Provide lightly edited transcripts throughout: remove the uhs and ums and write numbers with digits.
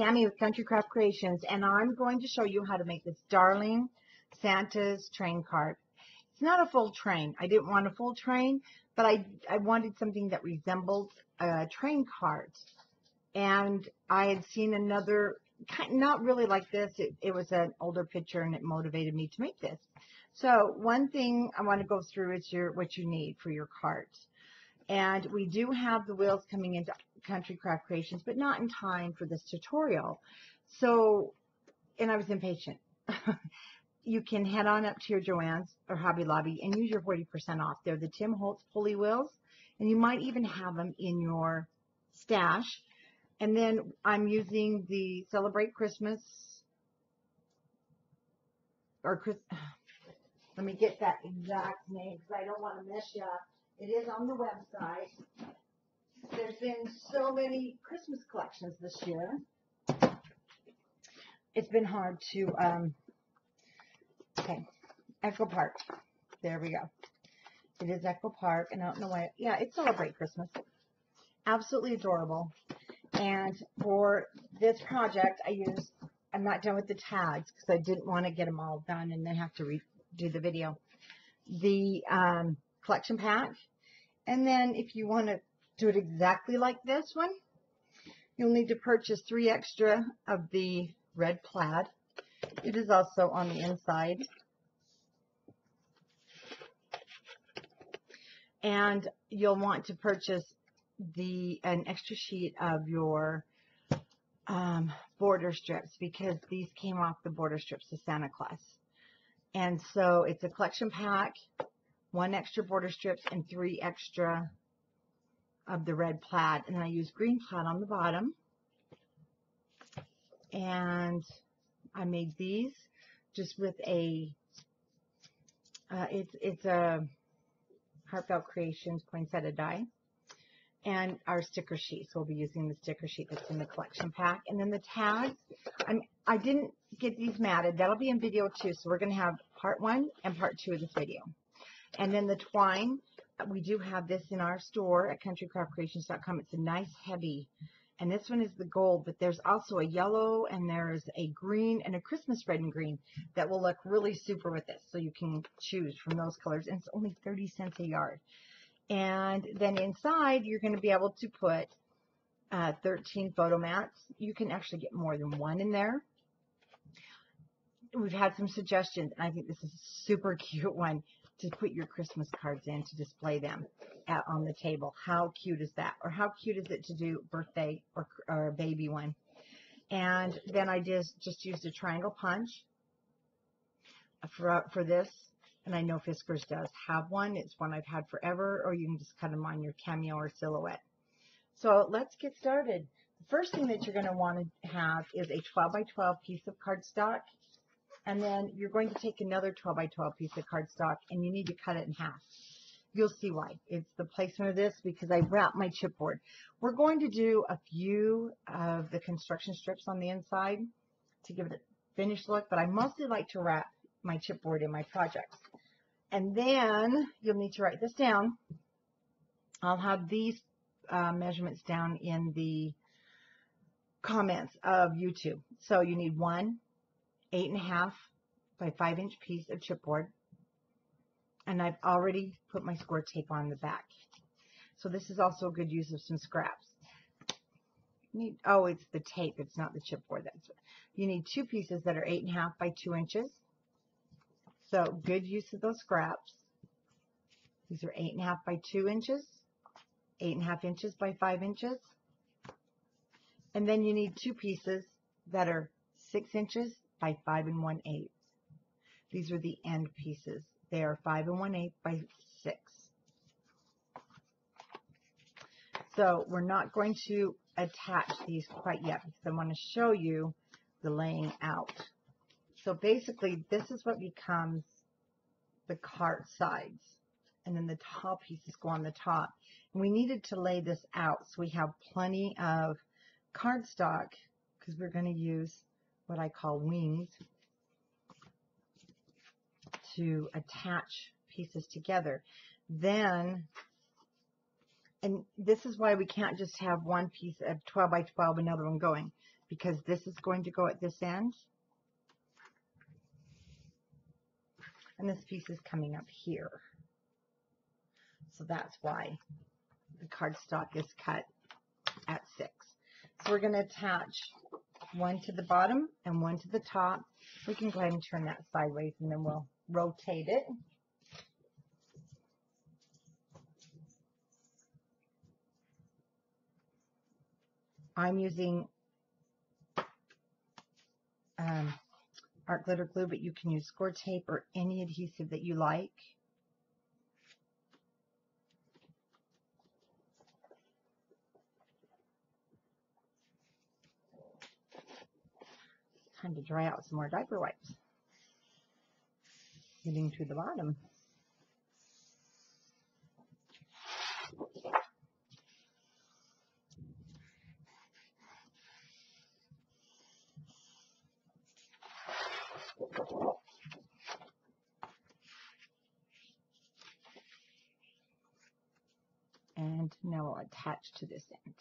Tammy with Country Craft Creations, and I'm going to show you how to make this darling Santa's train card. It's not a full train. I didn't want a full train, but I wanted something that resembled a train card. And I had seen another, not really like this. It was an older picture, and it motivated me to make this. So one thing I want to go through is what you need for your cards. And we do have the wheels coming into Country Craft Creations, but not in time for this tutorial. So, and I was impatient. You can head on up to your Joann's or Hobby Lobby and use your 40% off. They're the Tim Holtz pulley wheels, and you might even have them in your stash. And then I'm using the Celebrate Christmas, or let me get that exact name because I don't want to mess you up. It is on the website. There's been so many Christmas collections this year. It's been hard to, okay, Echo Park. There we go. It is Echo Park, and I don't know why. Yeah, it's Celebrate Christmas. Absolutely adorable. And for this project, I'm not done with the tags because I didn't want to get them all done and then have to redo the video. The collection pack. And then if you want to do it exactly like this one, you'll need to purchase 3 extra of the red plaid. It is also on the inside. And you'll want to purchase an extra sheet of your border strips because these came off the border strips of Santa Claus. And so it's a collection pack, 1 extra border strips, and 3 extra of the red plaid. And then I use green plaid on the bottom. And I made these just with it's a Heartfelt Creations poinsettia die. And our sticker sheet. So we'll be using the sticker sheet that's in the collection pack. And then the tags, I didn't get these matted. That'll be in video 2. So we're going to have part 1 and part 2 of this video. And then the twine, we do have this in our store at countrycraftcreations.com. It's a nice heavy. And this one is the gold, but there's also a yellow, and there's a green, and a Christmas red and green that will look really super with this. So you can choose from those colors. And it's only 30 cents a yard. And then inside, you're going to be able to put 13 photo mats. You can actually get more than 1 in there. We've had some suggestions, and I think this is a super cute one to put your Christmas cards in to display them on the table. How cute is that? Or how cute is it to do birthday or a baby one? And then I just used a triangle punch for this. And I know Fiskars does have one. It's one I've had forever, or you can just cut them on your cameo or silhouette. So let's get started. The first thing that you're going to want to have is a 12 by 12 piece of cardstock. And then you're going to take another 12 by 12 piece of cardstock, and you need to cut it in half. You'll see why. It's the placement of this because I wrapped my chipboard. We're going to do a few of the construction strips on the inside to give it a finished look, but I mostly like to wrap my chipboard in my projects. And then you'll need to write this down. I'll have these measurements down in the comments of YouTube. So you need 1 8.5 by 5 inch piece of chipboard. And I've already put my score tape on the back. So this is also a good use of some scraps. Oh, it's the tape. It's not the chipboard. You need 2 pieces that are 8.5 by 2 inches. So good use of those scraps. These are 8.5 by 2 inches, 8.5 inches by 5 inches. And then you need 2 pieces that are 6 inches by 5 1/8. These are the end pieces. They are 5 1/8 by 6. So we're not going to attach these quite yet because I want to show you the laying out. So basically, this is what becomes the cart sides. And then the top pieces go on the top. And we needed to lay this out so we have plenty of cardstock because we're going to use what I call wings to attach pieces together. Then, and this is why we can't just have one piece of 12 by 12, another one going. because this is going to go at this end. And this piece is coming up here. So that's why the cardstock is cut at 6. So we're going to attach one to the bottom and one to the top. We can go ahead and turn that sideways and then we'll rotate it. I'm using art glitter glue, but you can use score tape or any adhesive that you like. Time to dry out some more diaper wipes. Getting to the bottom. And now I'll attach to this end.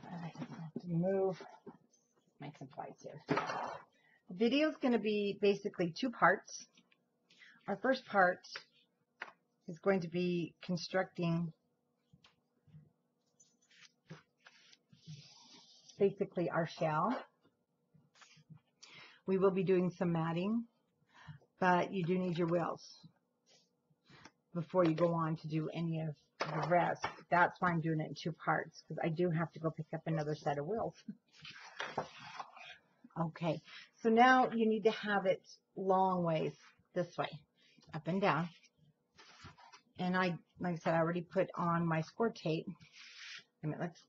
I have to move my supplies here. The video is going to be basically 2 parts. Our first part is going to be constructing basically our shell. We will be doing some matting, but you do need your wheels before you go on to do any of the rest. That's why I'm doing it in 2 parts, because I do have to go pick up another set of wheels. Okay, so now you need to have it long ways this way, up and down. And like I said, I already put on my score tape. Okay, let's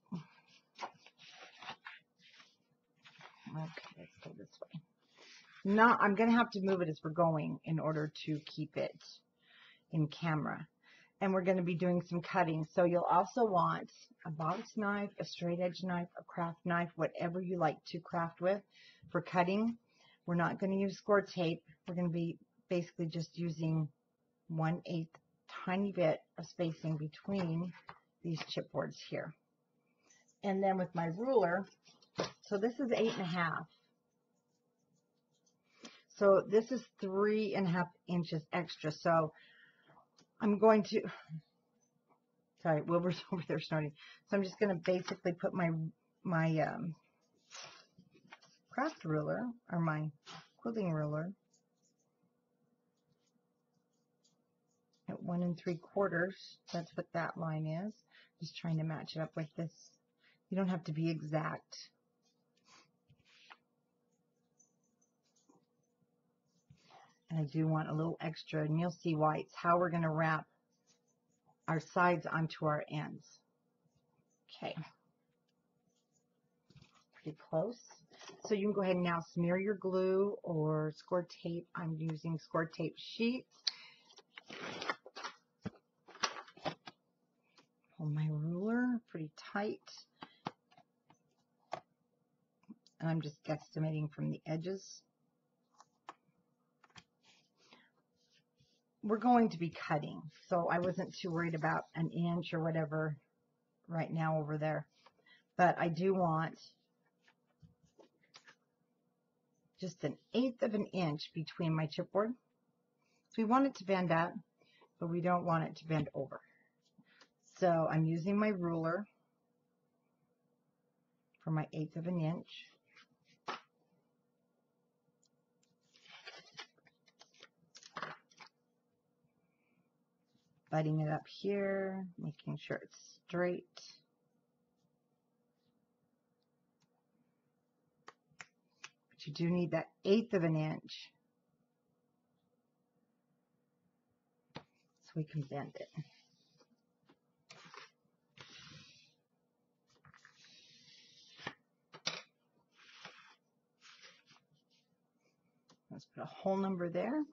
go this way. Now I'm going to have to move it as we're going in order to keep it in camera. And we're going to be doing some cutting. So you'll also want a box knife, a straight edge knife, a craft knife, whatever you like to craft with for cutting. We're not going to use score tape. We're going to be basically just using 1/8 tiny bit of spacing between these chipboards here. And then with my ruler, so this is 8.5. So this is 3.5 inches extra. So I'm going to, sorry, Wilbur's over there starting. So I'm just going to basically put my craft ruler, or my quilting ruler, at 1 3/4. That's what that line is. Just trying to match it up with this. You don't have to be exact. And I do want a little extra, and you'll see why. It's how we're going to wrap our sides onto our ends. Okay. Pretty close. So you can go ahead and now smear your glue or score tape. I'm using score tape sheets. Pull my ruler pretty tight. And I'm just guesstimating from the edges. We're going to be cutting, so I wasn't too worried about an inch or whatever right now over there. But I do want just 1/8 of an inch between my chipboard. So we want it to bend up, but we don't want it to bend over. So I'm using my ruler for my 1/8 of an inch. Butting it up here, making sure it's straight. But you do need that 1/8 of an inch so we can bend it. Let's put a whole number there.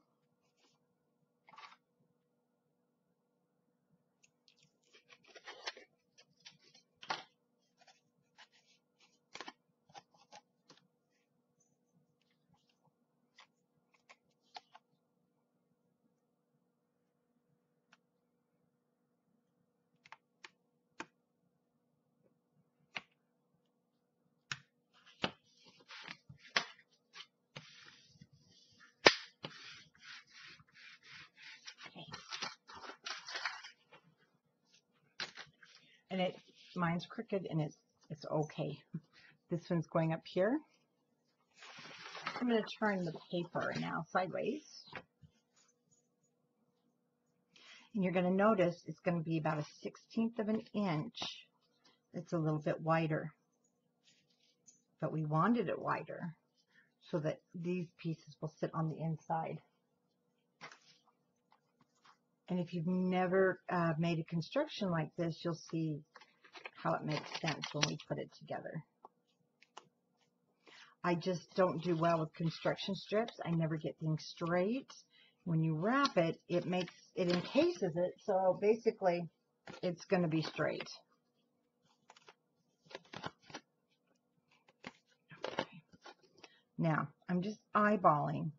And mine's crooked, and it's okay. This one's going up here. I'm going to turn the paper now sideways. And you're going to notice it's going to be about 1/16 of an inch. It's a little bit wider. But we wanted it wider so that these pieces will sit on the inside. And if you've never made a construction like this, you'll see how it makes sense when we put it together. I just don't do well with construction strips. I never get things straight. When you wrap it, it encases it, so basically it's going to be straight. Okay. Now, I'm just eyeballing,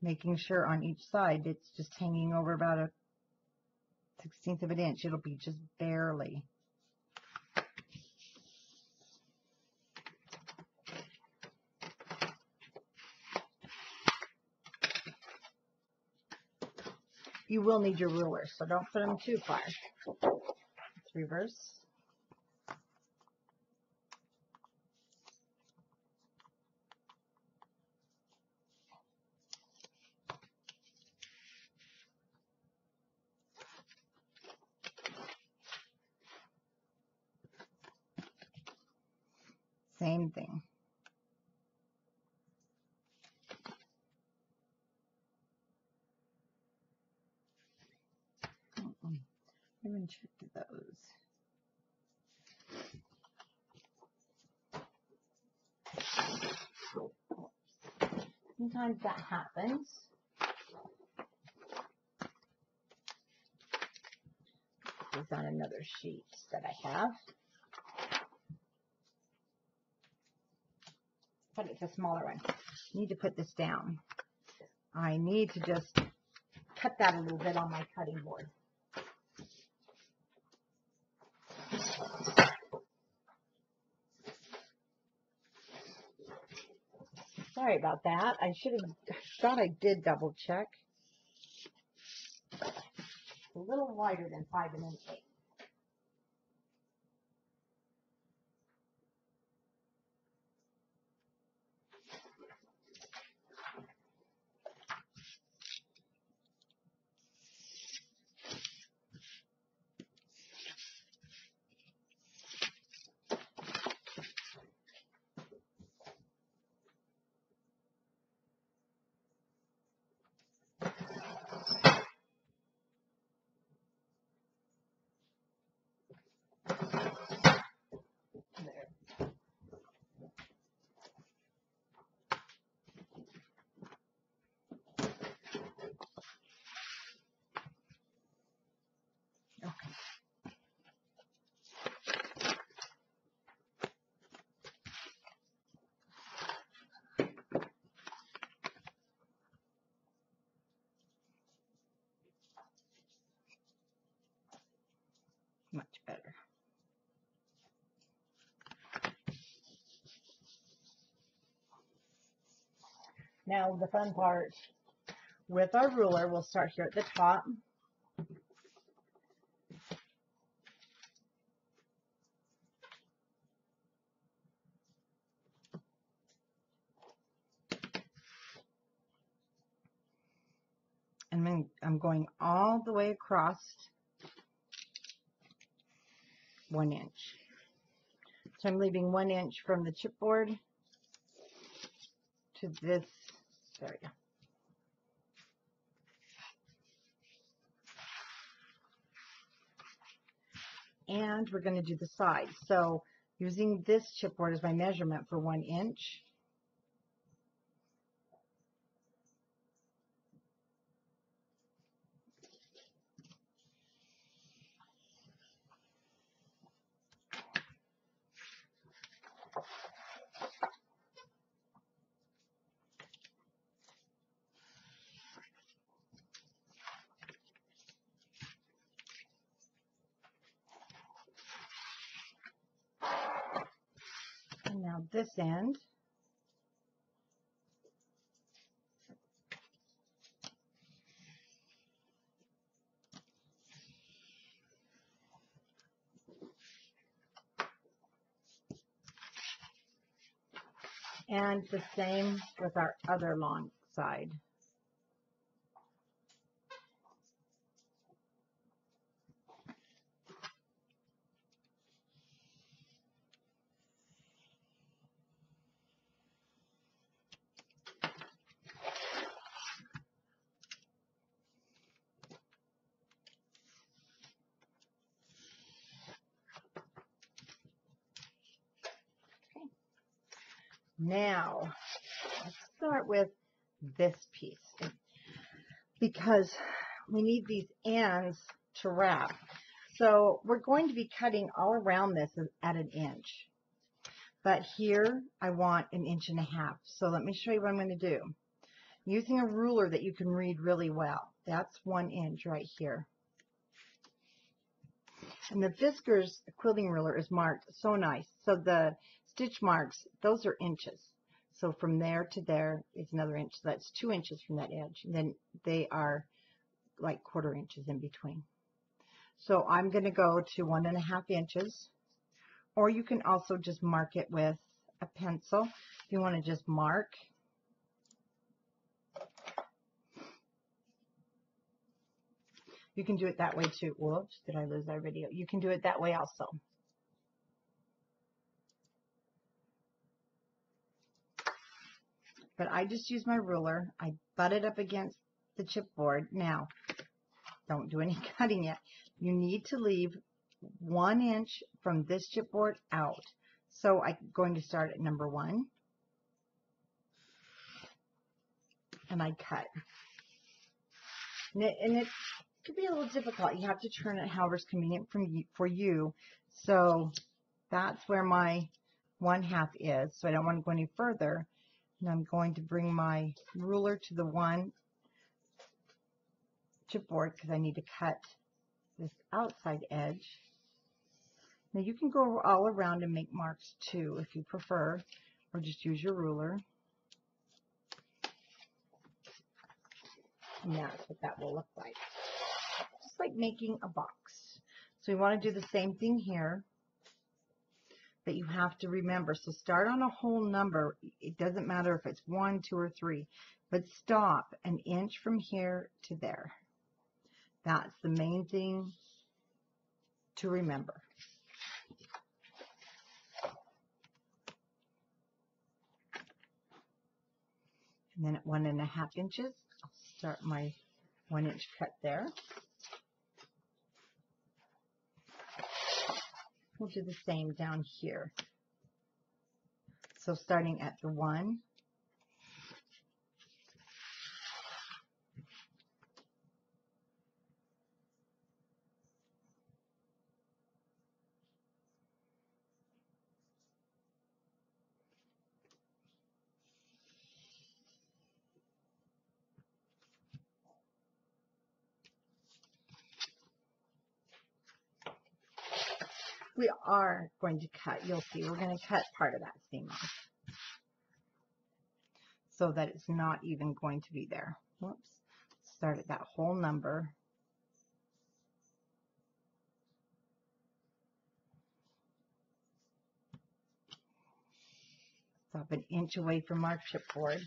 making sure on each side it's just hanging over about 1/16 of an inch. It'll be just barely. You will need your ruler, so don't put them too far. Let's reverse. Same thing. I haven't checked those. Sometimes that happens. This is on another sheet that I have. But it's a smaller one. I need to put this down. I need to just cut that a little bit on my cutting board. Sorry about that. I thought I did double check. A little wider than 5 1/8. Much better. Now the fun part with our ruler, we'll start here at the top. And then I'm going all the way across 1 inch. So I'm leaving 1 inch from the chipboard to this. There we go. And we're going to do the sides. So using this chipboard as my measurement for 1 inch. And now this end. And the same with our other long side. Now, let's start with this piece because we need these ends to wrap. So we're going to be cutting all around this at 1 inch. But here I want 1.5 inches. So let me show you what I'm going to do. Using a ruler that you can read really well. That's 1 inch right here. And the Fiskars quilting ruler is marked so nice. So the stitch marks, those are inches. So from there to there is another inch. So that's 2 inches from that edge. And then they are like 1/4 inches in between. So I'm going to go to 1.5 inches. Or you can also just mark it with a pencil. If you want to just mark. You can do it that way too. Whoops, did I lose our video? You can do it that way also. But I just use my ruler. I butt it up against the chipboard. Now, don't do any cutting yet. You need to leave 1 inch from this chipboard out. So I'm going to start at number 1. And I cut. And it could be a little difficult. You have to turn it however's convenient for you. So that's where my 1/2 is. So I don't want to go any further. And I'm going to bring my ruler to the 1 chipboard because I need to cut this outside edge. Now you can go all around and make marks too if you prefer, or just use your ruler. And that's what that will look like. Just like making a box. So we want to do the same thing here. But you have to remember, so start on a whole number. It doesn't matter if it's 1, 2, or 3, but stop 1 inch from here to there. That's the main thing to remember. And then at 1.5 inches, I'll start my 1 inch cut there. We'll do the same down here. So starting at the 1, we are going to cut, you'll see, we're going to cut part of that seam off so that it's not even going to be there. Whoops. Start at that whole number. Stop 1 inch away from our chipboard.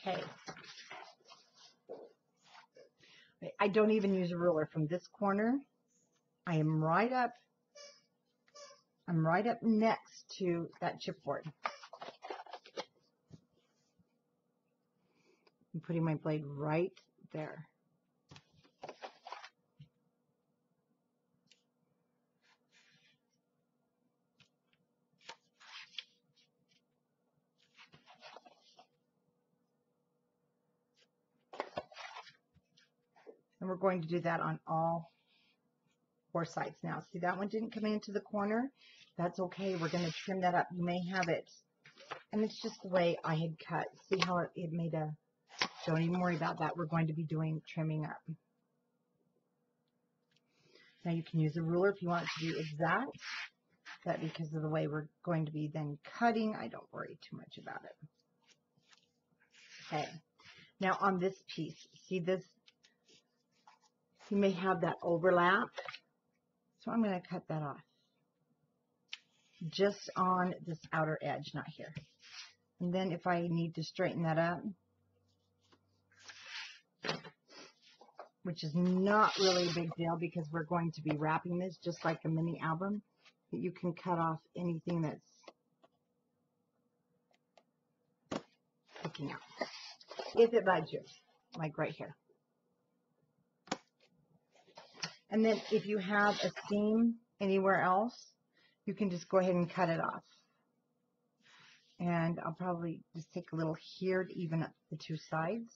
Okay. I don't even use a ruler from this corner. I am right up next to that chipboard. I'm putting my blade right there. And we're going to do that on all 4 sides now. See, that one didn't come into the corner. That's okay. We're going to trim that up. You may have it And it's just the way I had cut. See how it made a, don't even worry about that. We're going to be doing trimming up. Now you can use a ruler if you want to do exact, but because of the way we're going to be then cutting, I don't worry too much about it. Okay, now on this piece, see this? You may have that overlap, so I'm going to cut that off. Just on this outer edge, not here. And then if I need to straighten that up, which is not really a big deal because we're going to be wrapping this just like a mini album, that you can cut off anything that's sticking out. If it bugs you, like right here. And then if you have a seam anywhere else, you can just go ahead and cut it off. And I'll probably just take a little here to even up the two sides.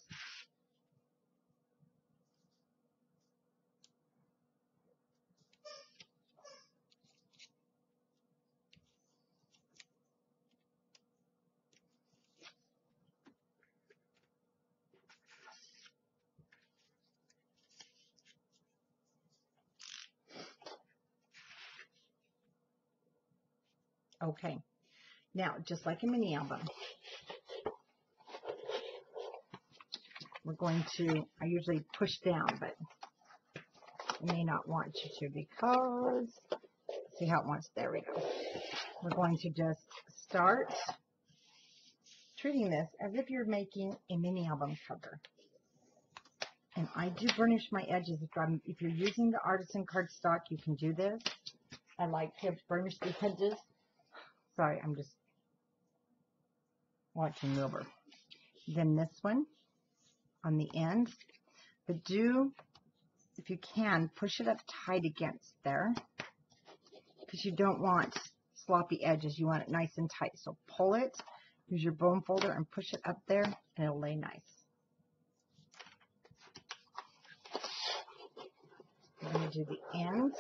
Okay, now just like a mini album, we're going to, I usually push down, but you may not want you to because, see how it wants, there we go. We're going to just start treating this as if you're making a mini album cover. And I do burnish my edges. If you're using the artisan cardstock, you can do this. I like to burnish the edges. Sorry, I'm just watching over. Then this one on the end. But do, if you can, push it up tight against there. Because you don't want sloppy edges. You want it nice and tight. So pull it, use your bone folder and push it up there, and it'll lay nice. I'm going to do the ends.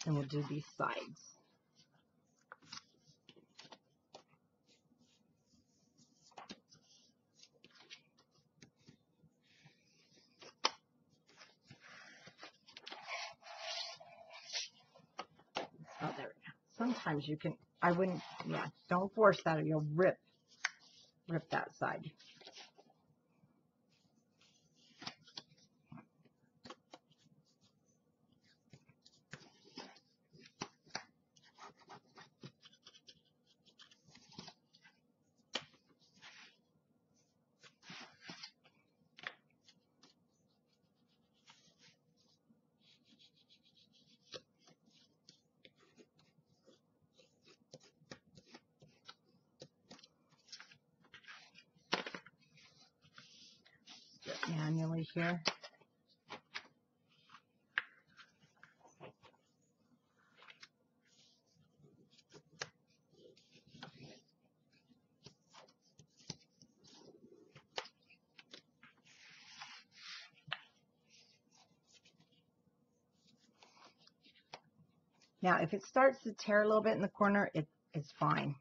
And we'll do these sides. Oh, there we go. Sometimes you can, I wouldn't, yeah, don't force that or you'll rip that side. Manually here. Now, if it starts to tear a little bit in the corner, it's fine.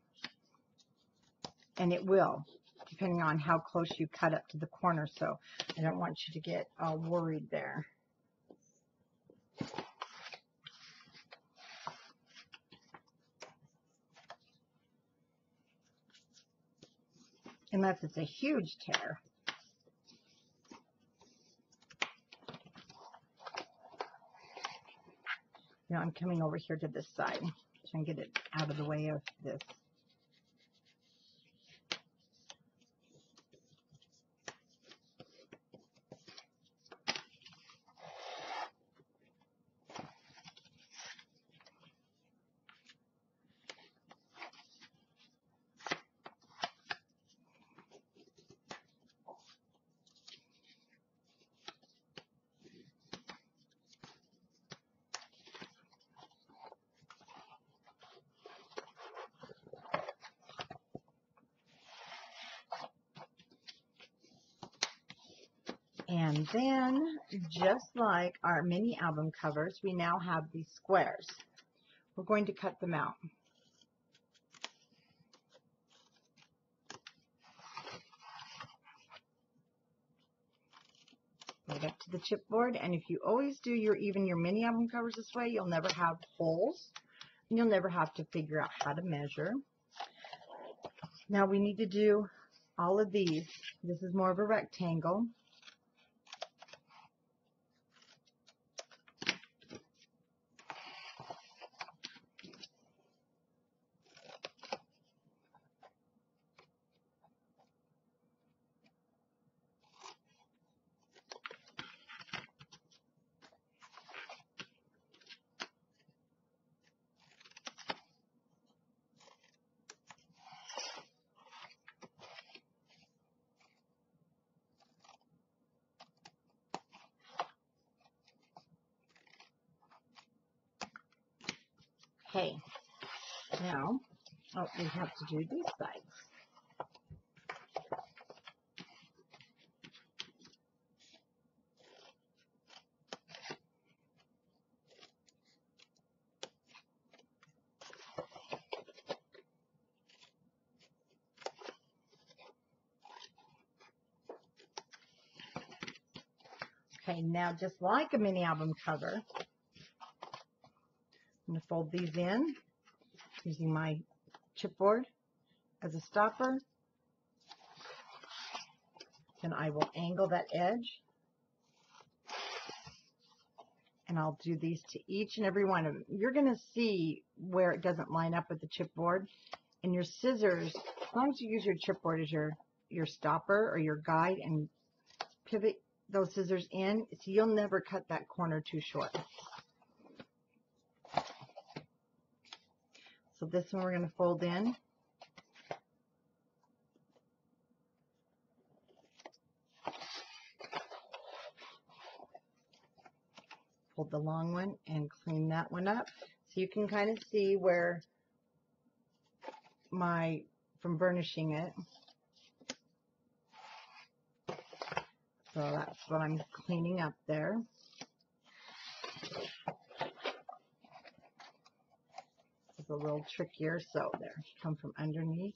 And it will, depending on how close you cut up to the corner. So I don't want you to get worried there. Unless it's a huge tear. Now I'm coming over here to this side so I can get it out of the way of this. And then, just like our mini album covers, we now have these squares. We're going to cut them out. Right up to the chipboard, and if you always do even your mini album covers this way, you'll never have holes, and you'll never have to figure out how to measure. Now we need to do all of these. This is more of a rectangle. Okay, now we have to do these sides. Okay, now just like a mini album cover, I'm going to fold these in using my chipboard as a stopper. Then I will angle that edge, and I'll do these to each and every one of them. You're going to see where it doesn't line up with the chipboard, and your scissors, as long as you use your chipboard as your stopper or your guide, and pivot those scissors in, so you'll never cut that corner too short. So this one we're going to fold in. Fold the long one and clean that one up. So you can kind of see where from burnishing it. So that's what I'm cleaning up there. It's a little trickier, so there, come from underneath.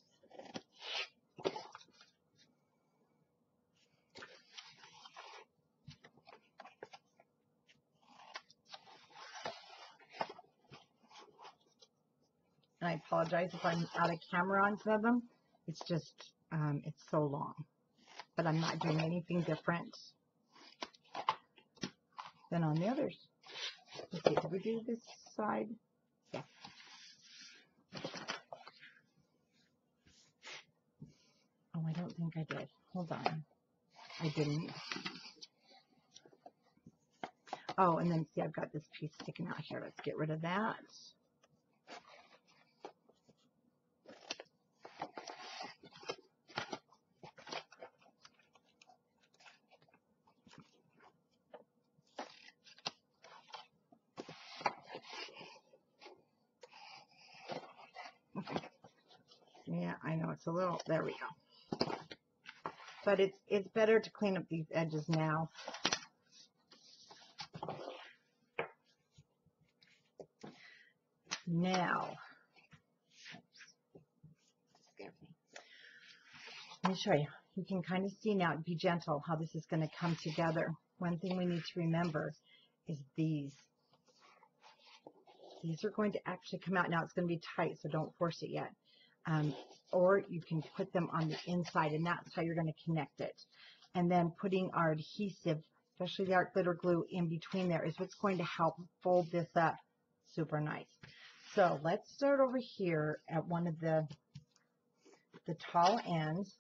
And I apologize if I'm out of camera on some of them. It's just, it's so long. But I'm not doing anything different than on the others. Let's see, did we do this side? Yeah. Oh, I don't think I did. Hold on. I didn't. Oh, and then see, I've got this piece sticking out here. Let's get rid of that. Yeah, I know it's a little, there we go. But it's better to clean up these edges now. Now, let me show you. You can kind of see now, be gentle, how this is going to come together. One thing we need to remember is these. These are going to actually come out. Now it's going to be tight, so don't force it yet. Or you can put them on the inside, and that's how you're going to connect it. And then putting our adhesive, especially the art glitter glue, in between there is what's going to help fold this up super nice. So let's start over here at one of the tall ends.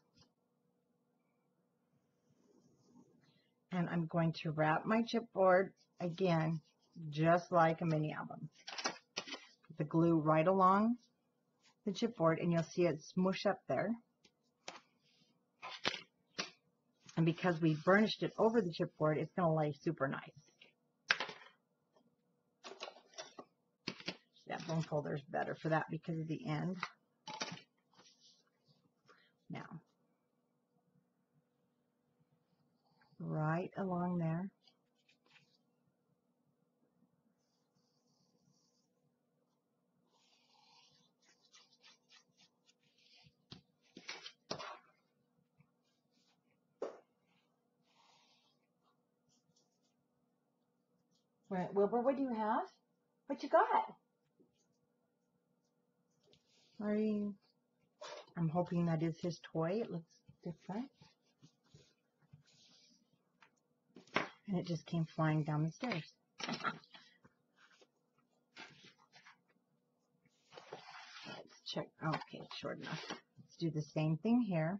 And I'm going to wrap my chipboard, again, just like a mini album. Put the glue right along the chipboard, and you'll see it smoosh up there. And because we burnished it over the chipboard, it's going to lay super nice. That bone folder is better for that because of the end. Now, right along there. Right, Wilbur, what do you have? What you got? I'm hoping that is his toy. It looks different. And it just came flying down the stairs. Let's check. Okay, it's short enough. Let's do the same thing here.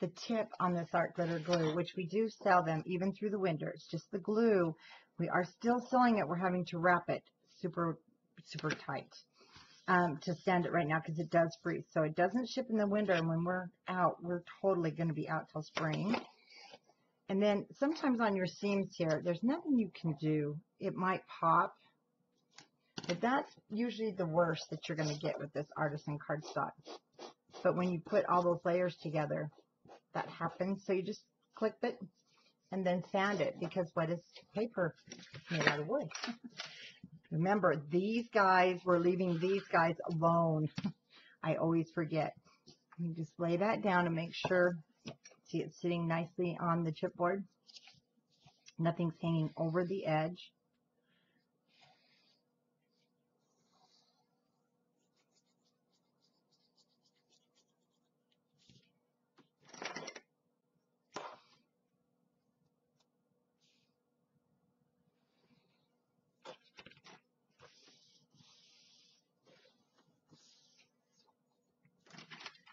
The tip on this art glitter glue, which we do sell them even through the winter. It's just the glue. We are still selling it. We're having to wrap it super tight to sand it right now because it does freeze. So it doesn't ship in the winter, and when we're out, we're totally going to be out till spring. And then sometimes on your seams here, there's nothing you can do. It might pop, but that's usually the worst that you're going to get with this artisan cardstock. But when you put all those layers together, that happens. So you just clip it and then sand it, because what is paper made out of wood? Remember, these guys, we're leaving these guys alone. I always forget. You just lay that down and make sure, see, it's sitting nicely on the chipboard. Nothing's hanging over the edge.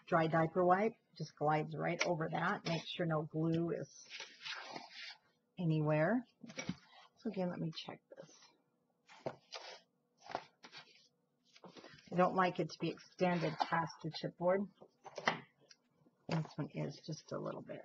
Dry diaper wipe just glides right over that. Make sure no glue is anywhere. So again, let me check this. I don't like it to be extended past the chipboard. This one is just a little bit.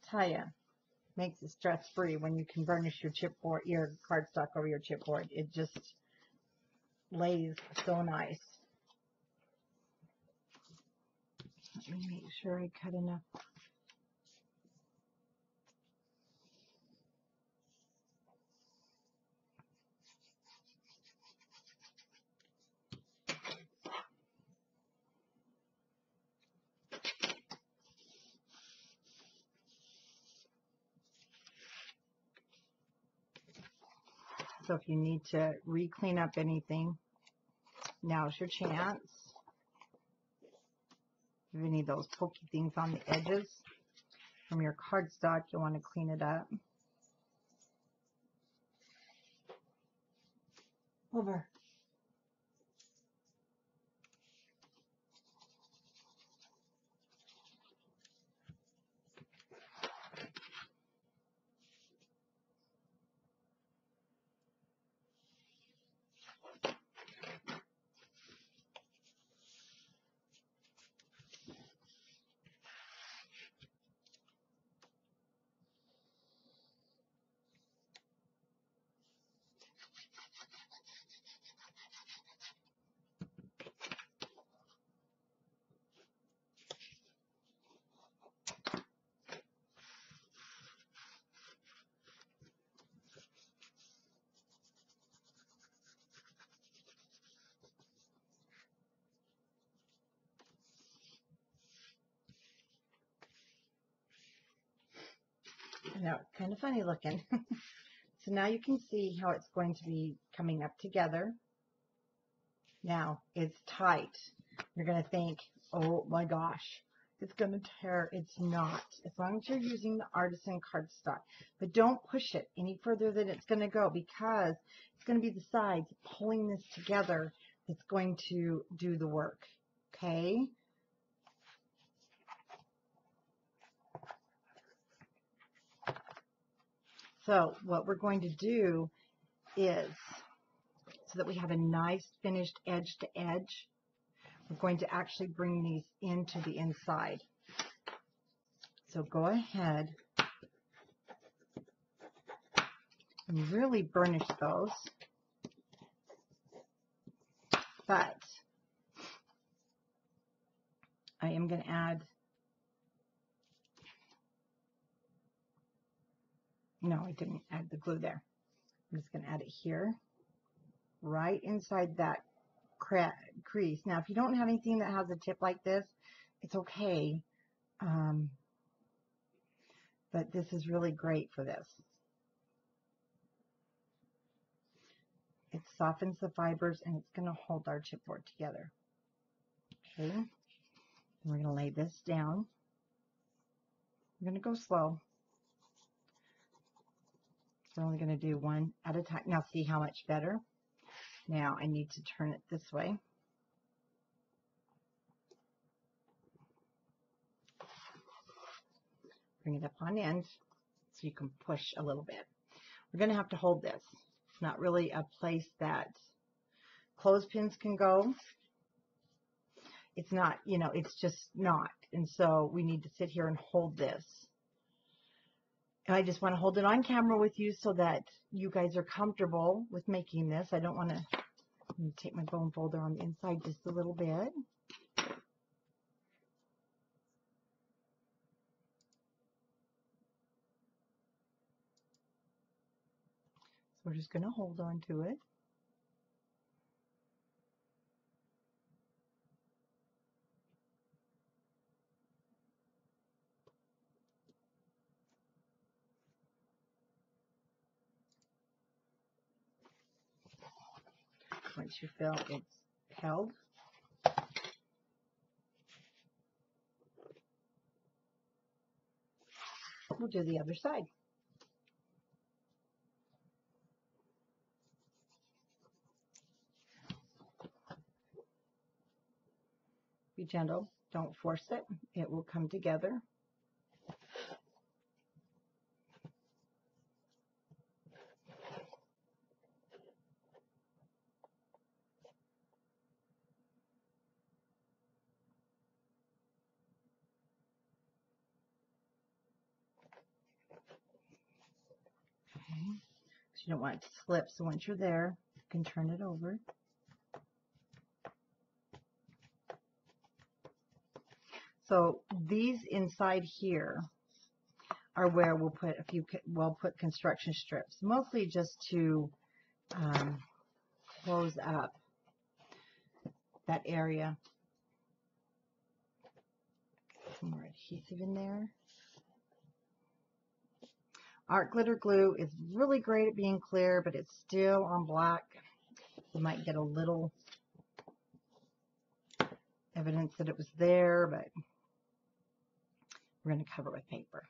Tell ya, makes it stress-free when you can burnish your chipboard, your cardstock over your chipboard. It just lays so nice. Let me make sure I cut enough. So if you need to re-clean up anything, now's your chance. If you need those pokey things on the edges from your cardstock, you'll want to clean it up. Over. Now, kind of funny looking. So now you can see how it's going to be coming up together. Now, it's tight. You're going to think, oh my gosh, it's going to tear. It's not. As long as you're using the artisan cardstock. But don't push it any further than it's going to go, because it's going to be the sides pulling this together that's going to do the work. Okay? So what we're going to do is, so that we have a nice finished edge to edge, we're going to actually bring these into the inside. So go ahead and really burnish those. But I am going to add, no, I didn't add the glue there. I'm just going to add it here, right inside that crease. Now, if you don't have anything that has a tip like this, it's okay. But this is really great for this. It softens the fibers and it's going to hold our chipboard together. Okay, and we're going to lay this down. I'm going to go slow. So I'm only going to do one at a time. Now see how much better? Now I need to turn it this way. Bring it up on end so you can push a little bit. We're going to have to hold this. It's not really a place that clothespins can go. It's not, you know, it's just not. And so we need to sit here and hold this. And I just want to hold it on camera with you so that you guys are comfortable with making this. I don't want to, I'm going to take my bone folder on the inside just a little bit. So we're just going to hold on to it. Once you feel it's held, we'll do the other side. Be gentle. Don't force it. It will come together. Okay. So you don't want it to slip. So once you're there, you can turn it over. So these inside here are where we'll put a few, we'll put construction strips, mostly just to close up that area. Get some more adhesive in there. Art glitter glue is really great at being clear, but it's still on black. You might get a little evidence that it was there, but we're going to cover it with paper.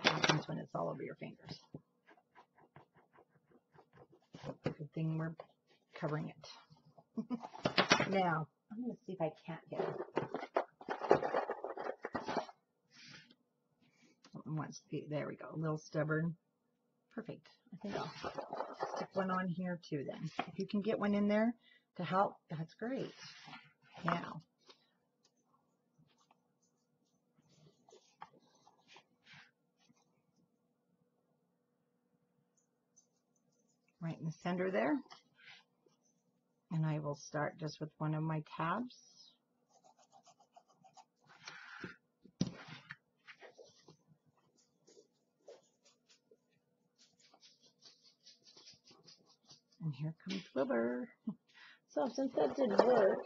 That happens when it's all over your fingers. Good thing we're covering it. Now, I'm going to see if I can't get it. There we go. A little stubborn. Perfect. I think I'll stick one on here too then. If you can get one in there to help, that's great. Now, right in the center there. And I will start just with one of my tabs. And here comes Wilbur. So since that didn't work,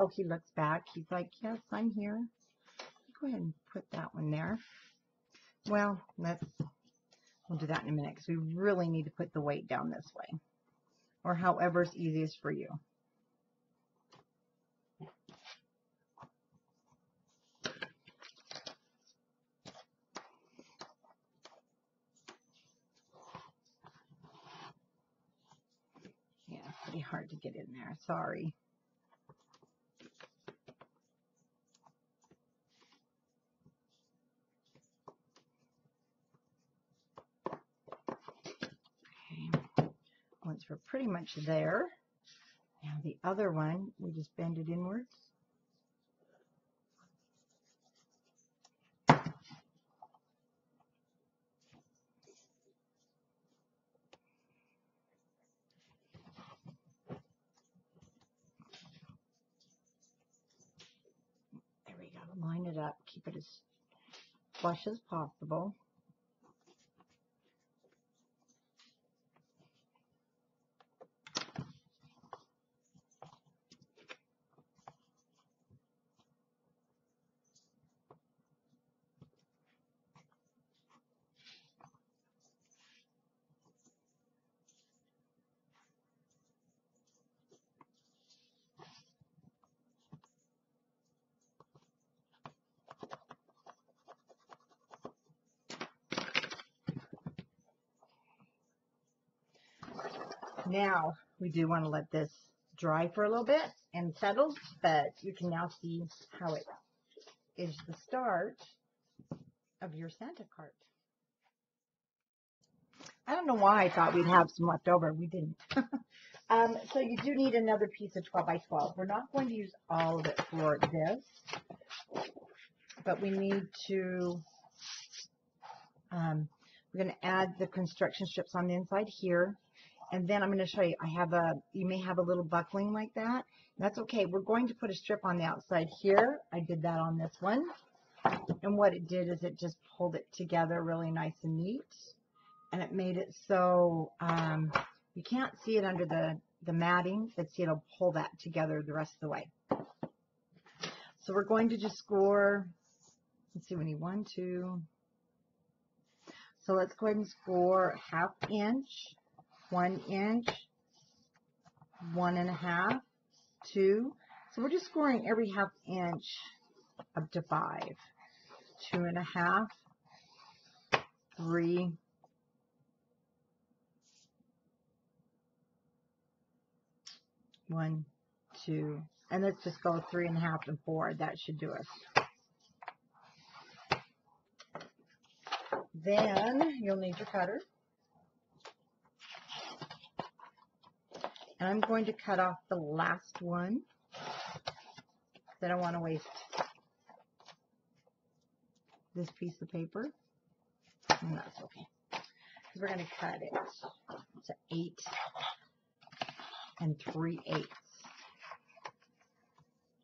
oh, he looks back. He's like, yes, I'm here. Go ahead and put that one there. Well, we'll do that in a minute because we really need to put the weight down this way, or however's easiest for you. pretty hard to get in there. Sorry. Okay. Once we're pretty much there, now the other one, we just bend it inwards. There we go. Line it up. Keep it as flush as possible. Now, we do want to let this dry for a little bit and settle, but you can now see how it is the start of your Santa cart. I don't know why I thought we'd have some left over. We didn't. So you do need another piece of 12 by 12. We're not going to use all of it for this, but we need to, we're going to add the construction strips on the inside here. And then I'm going to show you, you may have a little buckling like that. That's okay. We're going to put a strip on the outside here. I did that on this one. And what it did is it just pulled it together really nice and neat. And it made it so you can't see it under the matting, but see it'll pull that together the rest of the way. So we're going to just score, let's see, we need 1, 2. So let's go ahead and score 1/2 inch, 1 inch, 1 1/2, 2. So we're just scoring every 1/2 inch up to 5, 2 1/2, 3, 1, 2, and let's just go 3 1/2 and 4. That should do us. Then you'll need your cutter. And I'm going to cut off the last one. I don't want to waste this piece of paper. And that's okay. Because we're going to cut it to 8 3/8.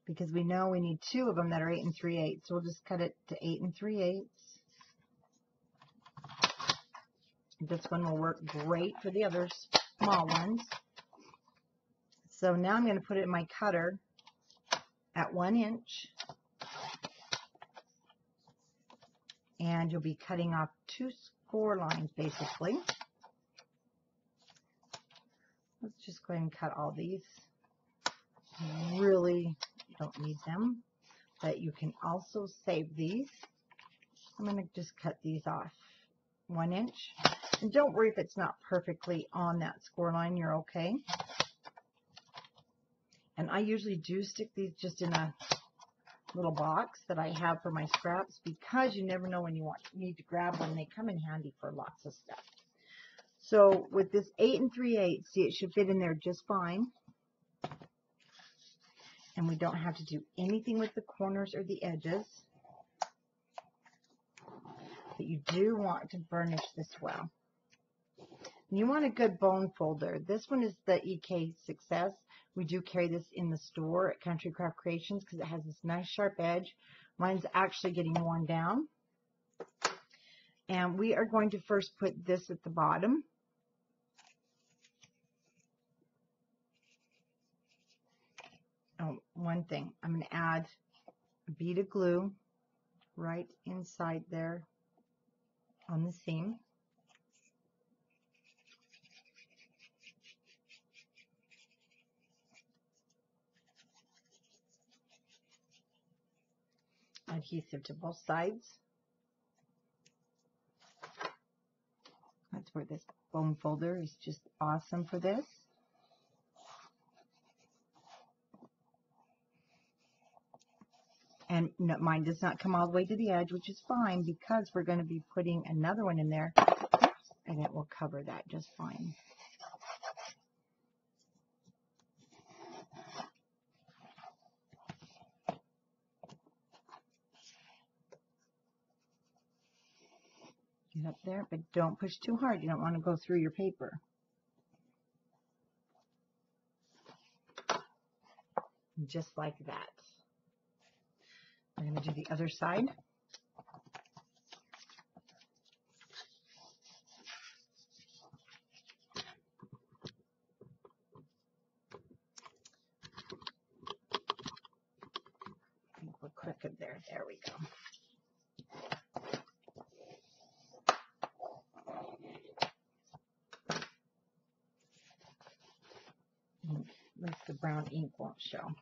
Because we know we need 2 of them that are 8 3/8. So we'll just cut it to 8 3/8. This one will work great for the other small ones. So now I'm going to put it in my cutter at 1 inch. And you'll be cutting off 2 score lines basically. Let's just go ahead and cut all these. You really don't need them, but you can also save these. I'm going to just cut these off 1 inch. And don't worry if it's not perfectly on that score line, you're okay. And I usually do stick these just in a little box that I have for my scraps because you never know when you need to grab one. They come in handy for lots of stuff. So with this 8 3/8, see, it should fit in there just fine. And we don't have to do anything with the corners or the edges. But you do want to burnish this well. And you want a good bone folder. This one is the EK Success. We do carry this in the store at Country Craft Creations because it has this nice sharp edge. Mine's actually getting worn down. And we are going to first put this at the bottom. Oh, one thing. I'm going to add a bead of glue right inside there on the seam. Adhesive to both sides. That's where this bone folder is just awesome for this. And mine does not come all the way to the edge, which is fine because we're going to be putting another one in there, and it will cover that just fine. Get up there, but don't push too hard. You don't want to go through your paper. Just like that. I'm going to do the other side. I think we're crooked there. There we go. At least the brown ink won't show.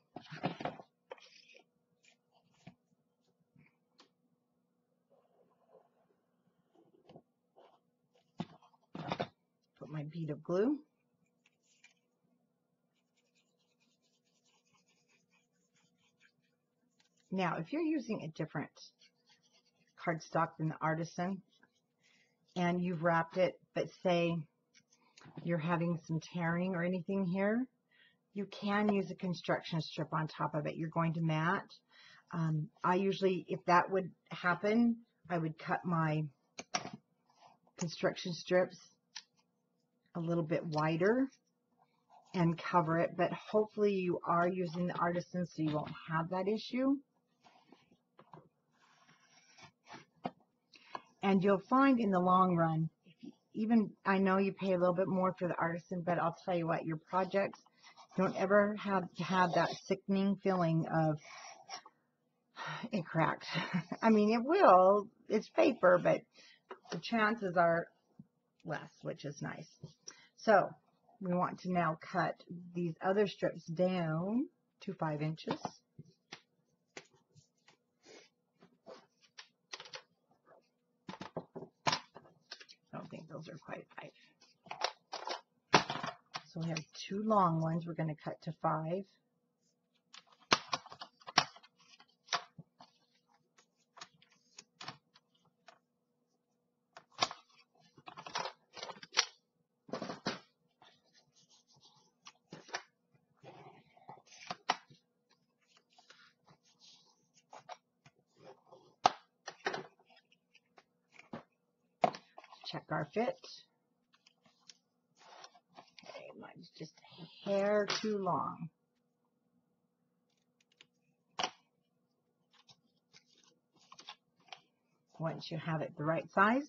Put my bead of glue. Now, if you're using a different cardstock than the Artisan, and you've wrapped it, but say you're having some tearing or anything here, you can use a construction strip on top of it. You're going to mat. I usually, if that would happen, I would cut my construction strips a little bit wider and cover it, but hopefully you are using the Artisan so you won't have that issue. And you'll find in the long run, even I know you pay a little bit more for the Artisan, but I'll tell you what, your projects don't ever have to have that sickening feeling of it cracked. I mean, it will, it's paper, but the chances are less, which is nice. So we want to now cut these other strips down to 5 inches. I don't think those are quite 5. So we have 2 long ones we're going to cut to 5. Check our fit. Okay, mine's just a hair too long. Once you have it the right size,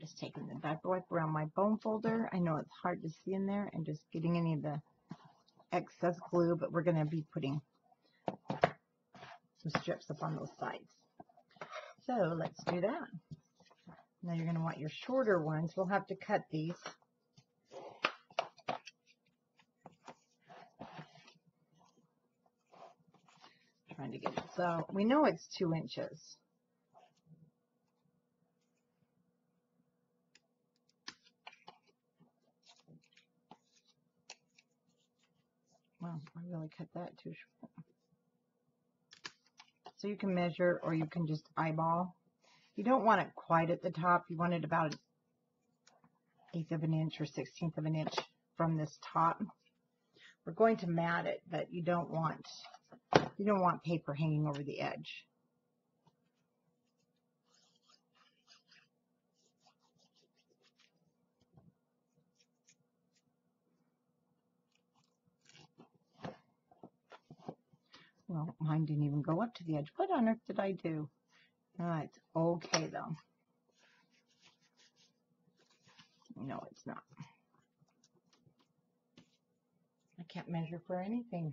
just taking the diaper wipe around my bone folder. I know it's hard to see in there, and just getting any of the excess glue, but we're going to be putting some strips up on those sides. So let's do that. Now you're going to want your shorter ones. We'll have to cut these. Trying to get it. So we know it's 2 inches. Well, I really cut that too short. So you can measure, or you can just eyeball. You don't want it quite at the top. You want it about 1/8 of an inch or 1/16 of an inch from this top. We're going to mat it, but you don't want paper hanging over the edge. Well, mine didn't even go up to the edge. What on earth did I do? It's okay, though. No, it's not. I can't measure for anything.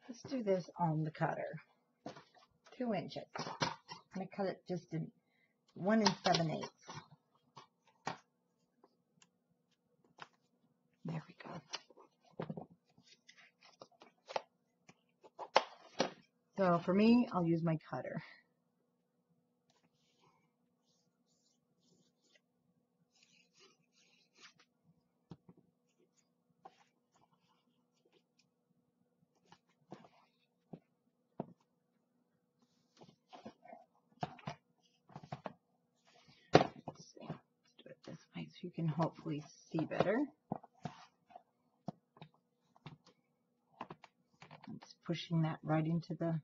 Let's do this on the cutter. 2 inches. I'm going to cut it just in 1 7/8. There we go. So for me, I'll use my cutter. Let's see. Let's do it this way so you can hopefully see better. I'm just pushing that right into the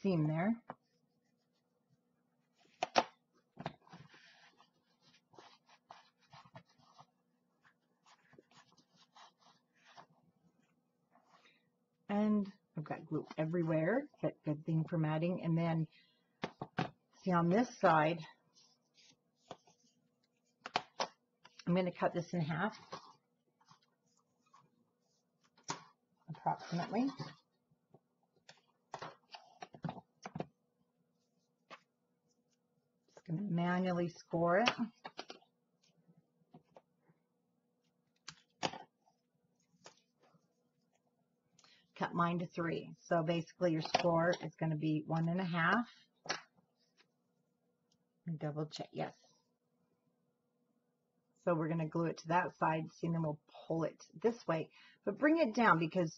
seam there. And I've got glue everywhere. That's a good thing for matting. And then, see on this side, I'm going to cut this in half, approximately. Just going to manually score it. Cut mine to 3. So basically your score is going to be 1 1/2. Double check, yes. So we're going to glue it to that side, see, and then we'll pull it this way. But bring it down because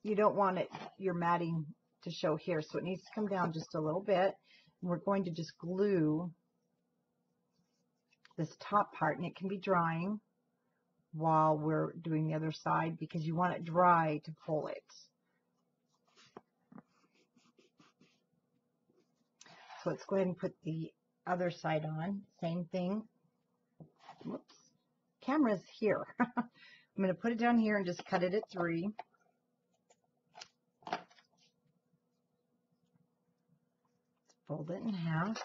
you don't want your matting to show here. So it needs to come down just a little bit. And we're going to just glue this top part, and it can be drying while we're doing the other side because you want it dry to pull it. So let's go ahead and put the other side on. Same thing. Whoops. Camera's here. I'm going to put it down here and just cut it at 3. Fold it in half.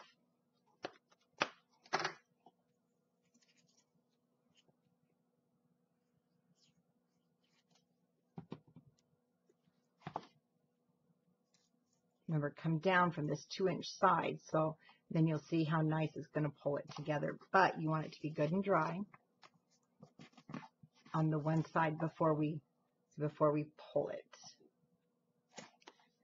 Remember, come down from this 2-inch side, so then you'll see how nice it's going to pull it together. But you want it to be good and dry on the one side before we pull it.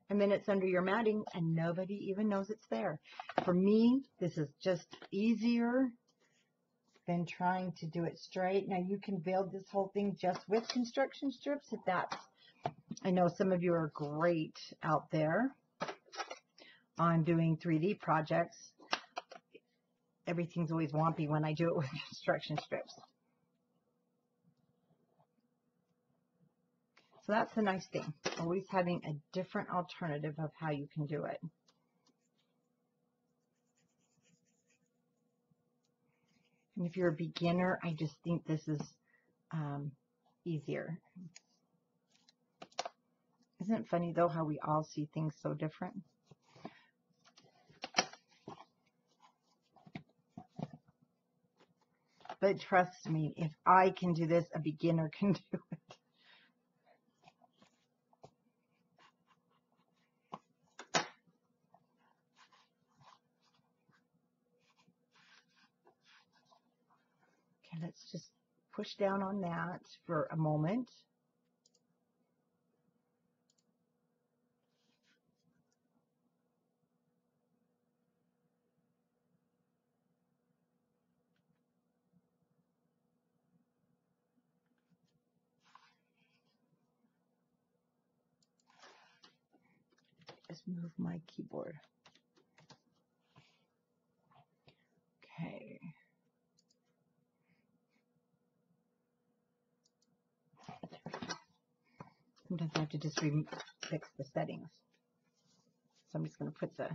And then it's under your matting, and nobody even knows it's there. For me, this is just easier than trying to do it straight. Now, you can build this whole thing just with construction strips if that's. I know some of you are great out there on doing 3D projects. Everything's always wompy when I do it with construction strips. So that's the nice thing, always having a different alternative of how you can do it. And if you're a beginner, I just think this is easier. Isn't it funny, though, how we all see things so different? But trust me, if I can do this, a beginner can do it. Okay, let's just push down on that for a moment. Just move my keyboard. Okay. Sometimes I have to just fix the settings. So I'm just going to put the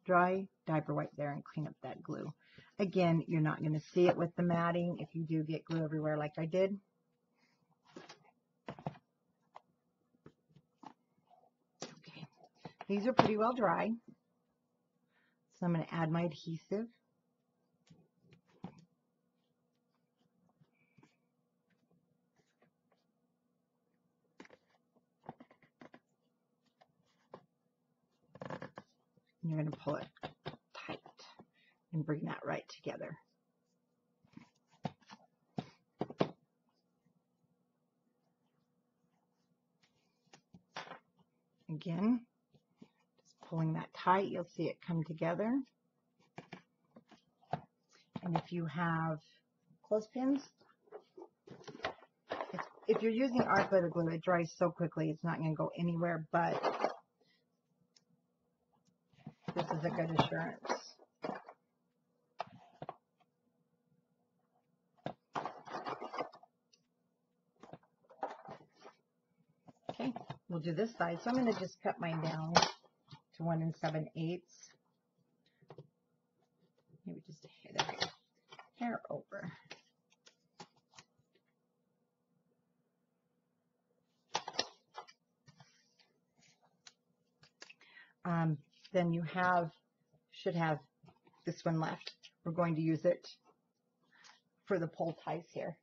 dry diaper wipe there and clean up that glue. Again, you're not going to see it with the matting if you do get glue everywhere like I did. These are pretty well dry. So I'm going to add my adhesive. And you're going to pull it tight and bring that right together. Again, just pulling that tight, you'll see it come together. And if you have clothespins, if you're using art glitter glue, it dries so quickly it's not going to go anywhere, but this is a good assurance. Okay, we'll do this side. So I'm going to just cut mine down to 1 7/8. Maybe just a hair over. Then you should have this one left. We're going to use it for the pull ties here.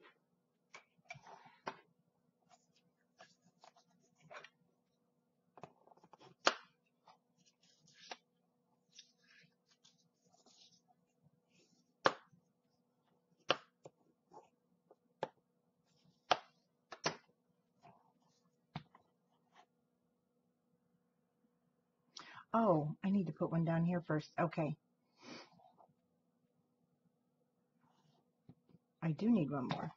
Oh, I need to put one down here first. Okay. I do need one more.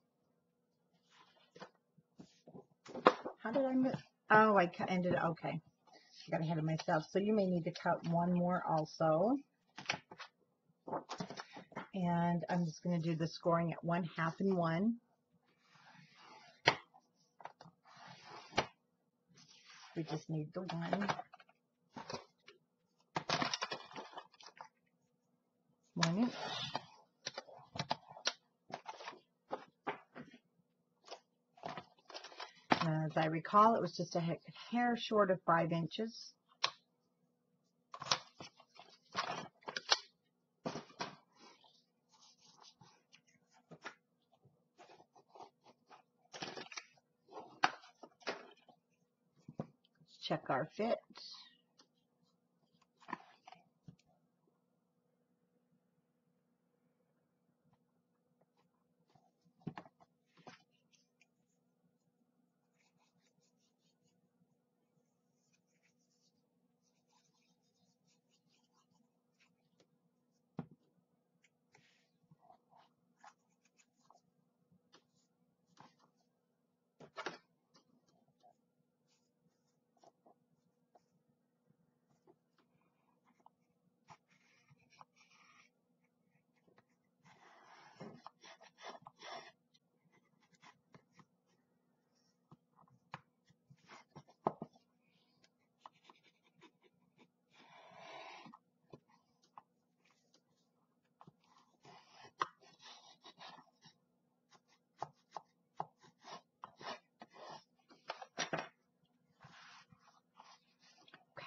How did I miss? Oh, I ended. Okay. I got ahead of myself. So you may need to cut one more also. And I'm just going to do the scoring at 1/2 and 1. We just need the 1. 1 inch. As I recall, it was just a hair short of 5 inches. Let's check our fit.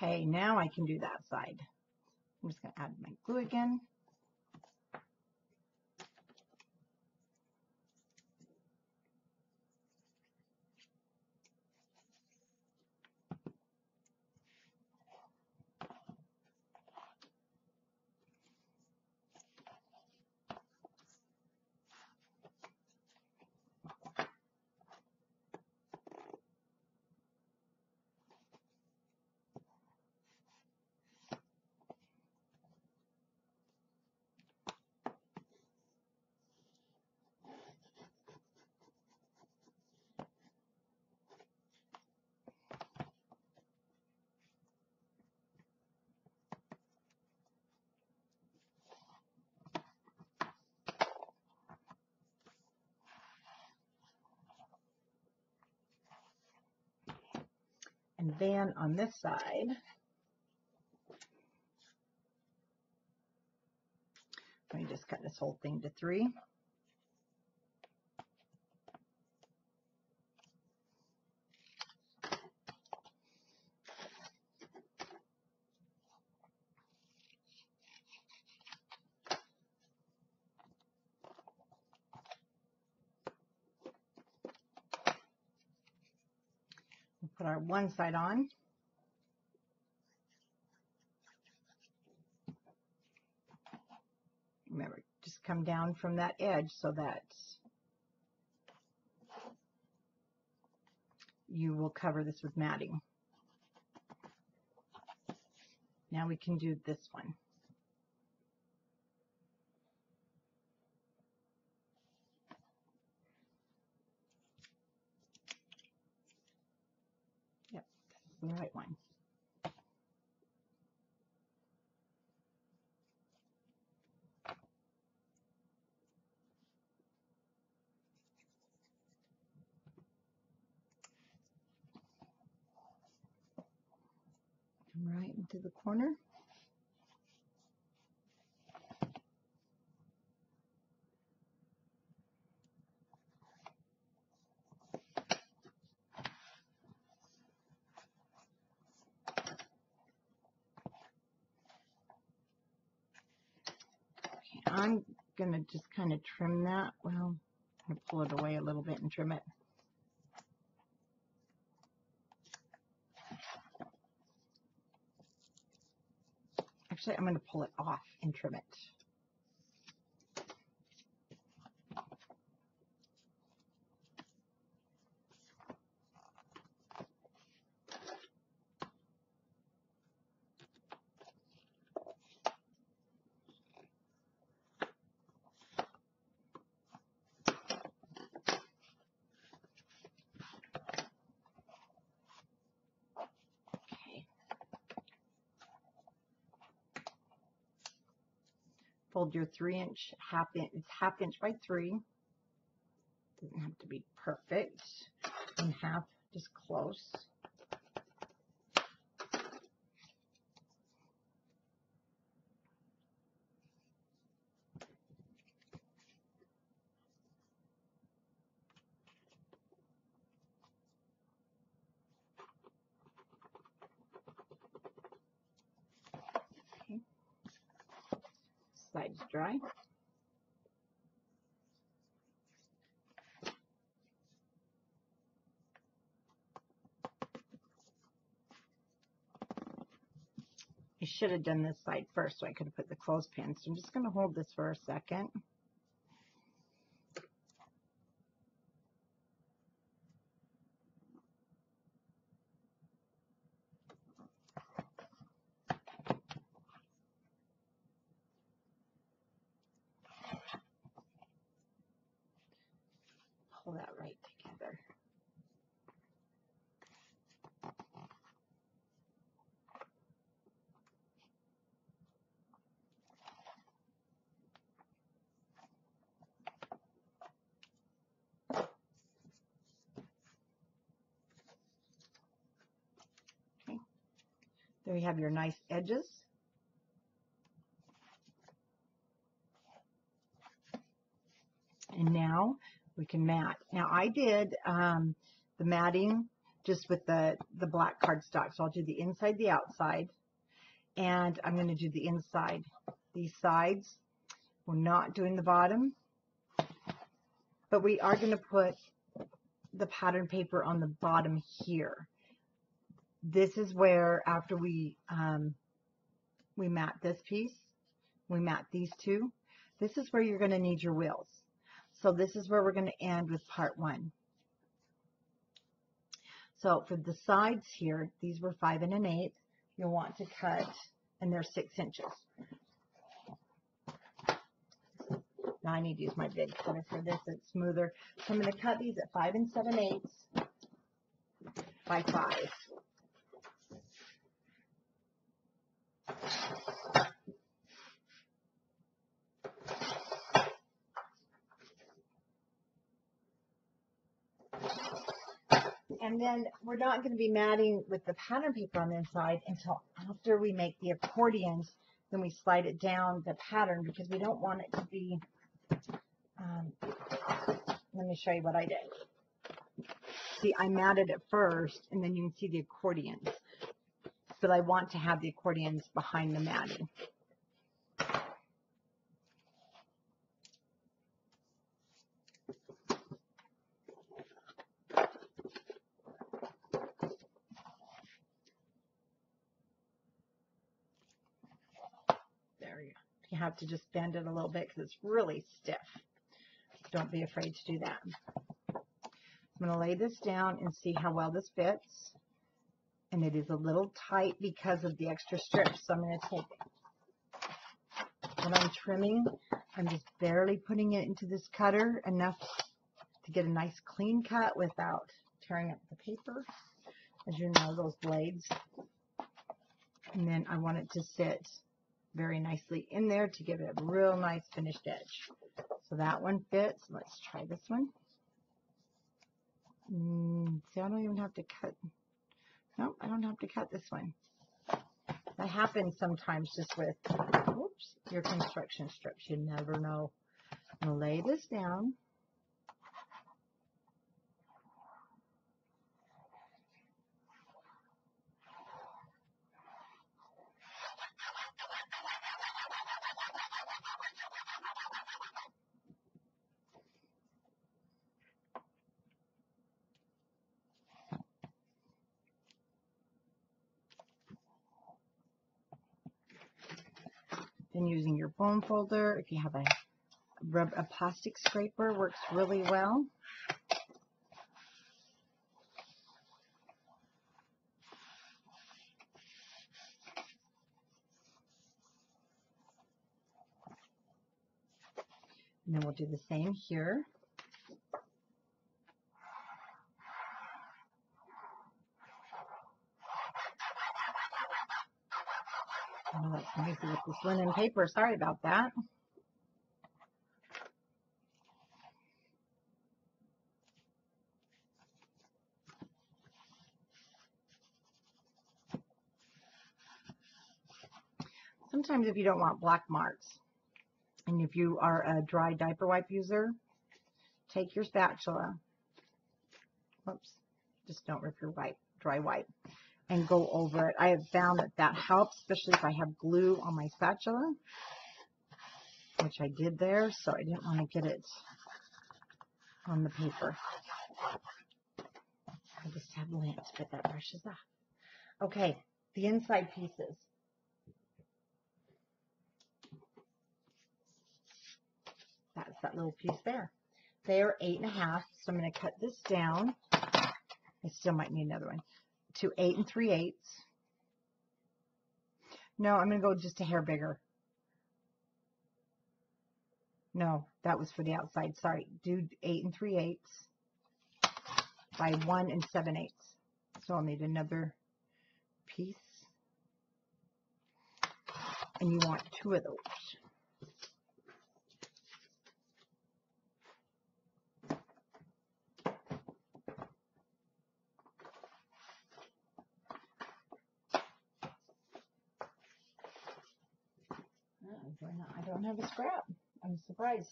Okay, now I can do that side. I'm just going to add my glue again. And then on this side, let me just cut this whole thing to 3. put our one side on. Remember, just come down from that edge so that you will cover this with matting. Now we can do this one. Yep, that's the right one. Come right into the corner. I'm going to just kind of trim that. Well, I'm going to pull it away a little bit and trim it. Actually, I'm going to pull it off and trim it. Fold your 3-inch, it's half inch by 3. Doesn't have to be perfect. And half, just close. Okay. Sides dry. I should have done this side first so I could have put the clothespin. So I'm just going to hold this for a second. Pull that right together. Okay. There you have your nice edges. And now we can mat. Now I did the matting just with the black cardstock. So I'll do the inside, the outside, and I'm going to do the inside. These sides, we're not doing the bottom, but we are going to put the pattern paper on the bottom here. This is where after we mat this piece, we mat these two. This is where you're going to need your wheels. So this is where we're going to end with part 1. So for the sides here, these were 5 1/8. You'll want to cut, and they're 6 inches. Now I need to use my big cutter for this. It's smoother. So I'm going to cut these at 5 7/8 by 5. And then we're not going to be matting with the pattern paper on the inside until after we make the accordions. Then we slide it down the pattern because we don't want it to be, let me show you what I did. See, I matted it first, and then you can see the accordions. But I want to have the accordions behind the matting. You have to just bend it a little bit because it's really stiff. Don't be afraid to do that. I'm going to lay this down and see how well this fits. And it is a little tight because of the extra strips. So I'm going to take it. When I'm trimming, I'm just barely putting it into this cutter enough to get a nice clean cut without tearing up the paper. As you know, those blades. And then I want it to sit very nicely in there to give it a real nice finished edge. So that one fits. Let's try this one. See, I don't even have to cut. Nope, I don't have to cut this one. That happens sometimes just with, oops, your construction strips. You never know. I'm going to lay this down. Then using your foam folder, if you have a plastic scraper, works really well. And then we'll do the same here. Oh, that's noisy with this linen paper. Sorry about that. Sometimes if you don't want black marks, and if you are a dry diaper wipe user, take your spatula. Whoops, just don't rip your dry wipe. And go over it. I have found that that helps, especially if I have glue on my spatula, which I did there, so I didn't want to get it on the paper. I just have lint, but that brushes off. Okay, the inside pieces. That's that little piece there. They are 8.5, so I'm going to cut this down. I still might need another one. To 8 3/8. No, I'm going to go just a hair bigger. No, that was for the outside. Sorry. Do 8 3/8 by 1 7/8. So I'll need another piece. And you want 2 of those. I don't have a scrap. I'm surprised.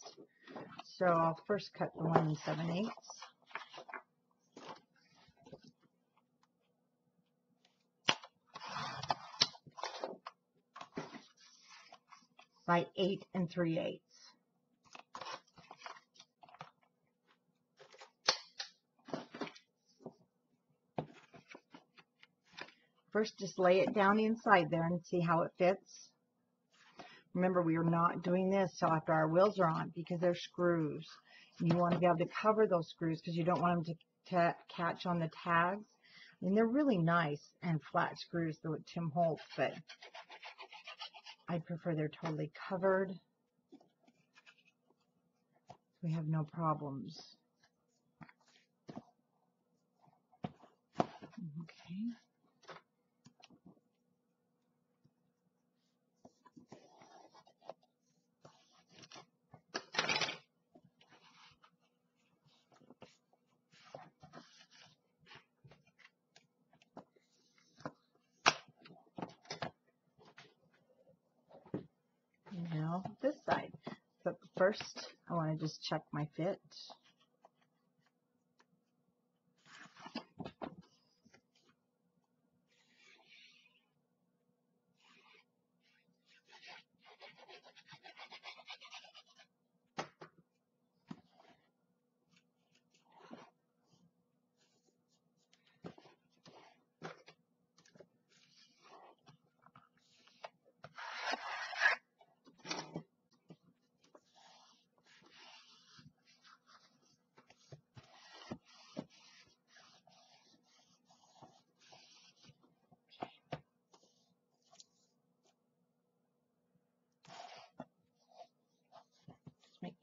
So I'll first cut the 1 7/8. By 8 3/8. First, just lay it down inside there and see how it fits. Remember, we are not doing this till after our wheels are on because they're screws. And you want to be able to cover those screws because you don't want them to catch on the tags. I mean, they're really nice and flat screws, though Tim Holtz, but I prefer they're totally covered. We have no problems. Okay. Now this side. But first, I want to just check my fit.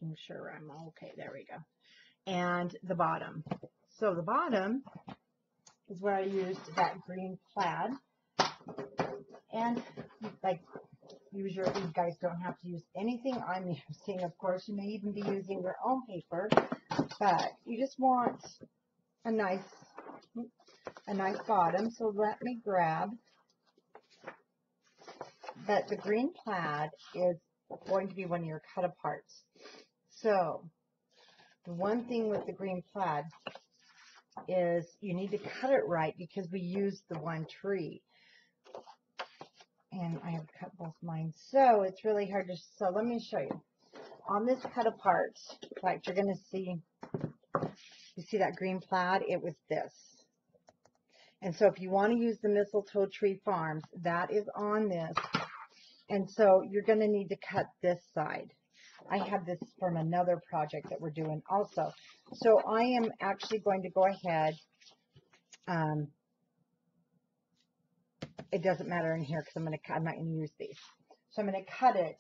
making sure I'm okay. There we go. And the bottom. So the bottom is where I used that green plaid. And like usually you guys don't have to use anything I'm using. Of course, you may even be using your own paper, but you just want a nice bottom. So let me grab that. The green plaid is going to be one of your cut aparts. So the one thing with the green plaid is you need to cut it right because we used the one tree. And I have cut both mine, so it's really hard to. So let me show you. On this cut apart, like you're going to see, you see that green plaid? It was this. And so if you want to use the Mistletoe Tree Farms, that is on this. And so you're going to need to cut this side. I have this from another project that we're doing also. So I am actually going to go ahead. It doesn't matter in here because I'm not going to use these. So I'm going to cut it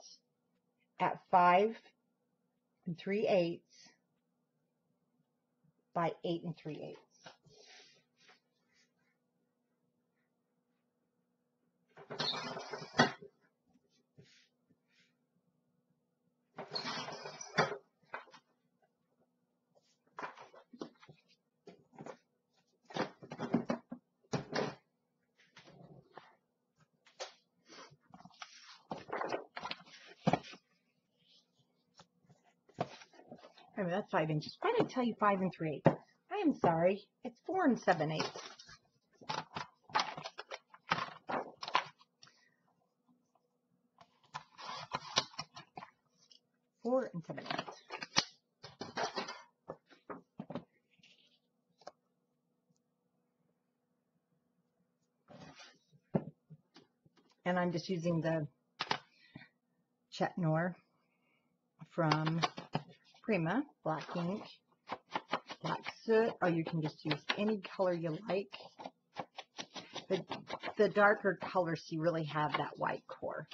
at 5 3/8 by 8 3/8. I mean, that's 5 inches. Why did I tell you 5 3/8? I am sorry. It's 4 7/8. 4 7/8. And I'm just using the Chet Noir from Prima, black ink, black soot, or you can just use any color you like. The darker colors, you really have that white core.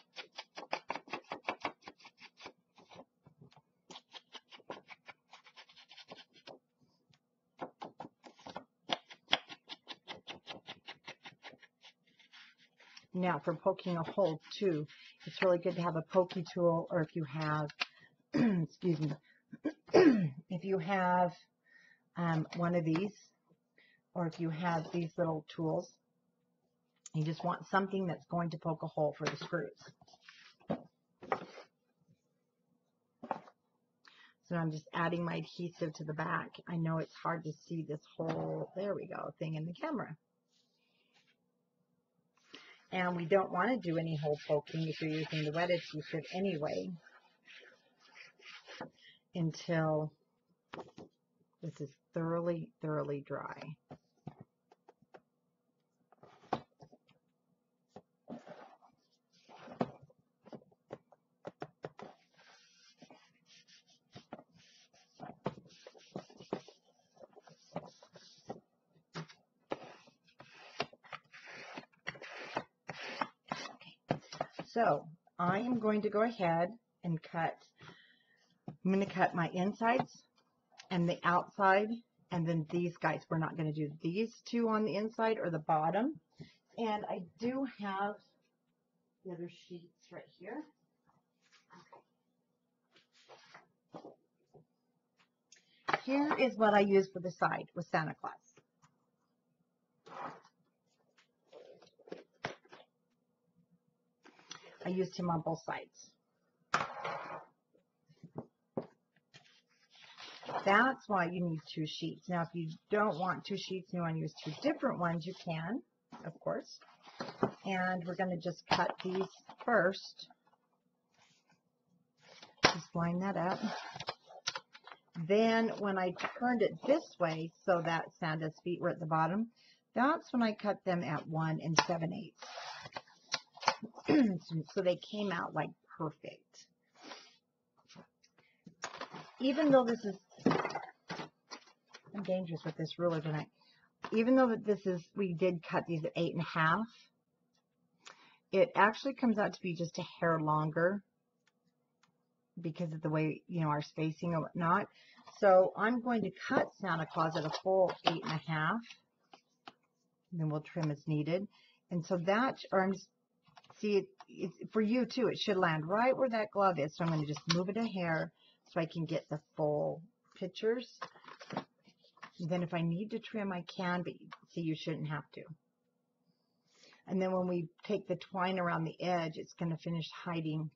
Now for poking a hole too, it's really good to have a pokey tool, or if you have, excuse me, if you have one of these, or if you have these little tools, you just want something that's going to poke a hole for the screws. So I'm just adding my adhesive to the back. I know it's hard to see this whole, there we go, thing in the camera. And we don't want to do any hole poking if you're using the wet adhesive anyway, until this is thoroughly, thoroughly dry. So I am going to go ahead and cut. I'm going to cut my insides and the outside, and then these guys. We're not going to do these two on the inside or the bottom. And I do have the other sheets right here. Here is what I use for the side with Santa Claus. I used him on both sides. That's why you need 2 sheets. Now, if you don't want 2 sheets and you want to use 2 different ones, you can, of course. And we're going to just cut these first. Just line that up. Then when I turned it this way so that Santa's feet were at the bottom, that's when I cut them at 1 7/8. So they came out like perfect. Even though this is, I'm dangerous with this ruler tonight. Even though this is, we did cut these at 8 1/2, it actually comes out to be just a hair longer because of the way, you know, our spacing and whatnot. So I'm going to cut Santa Claus at a full 8.5. Then we'll trim as needed. And so that, see, it's for you too, it should land right where that glove is. So I'm going to just move it a hair so I can get the full pictures. And then if I need to trim, I can, but see, you shouldn't have to. And then when we take the twine around the edge, it's going to finish hiding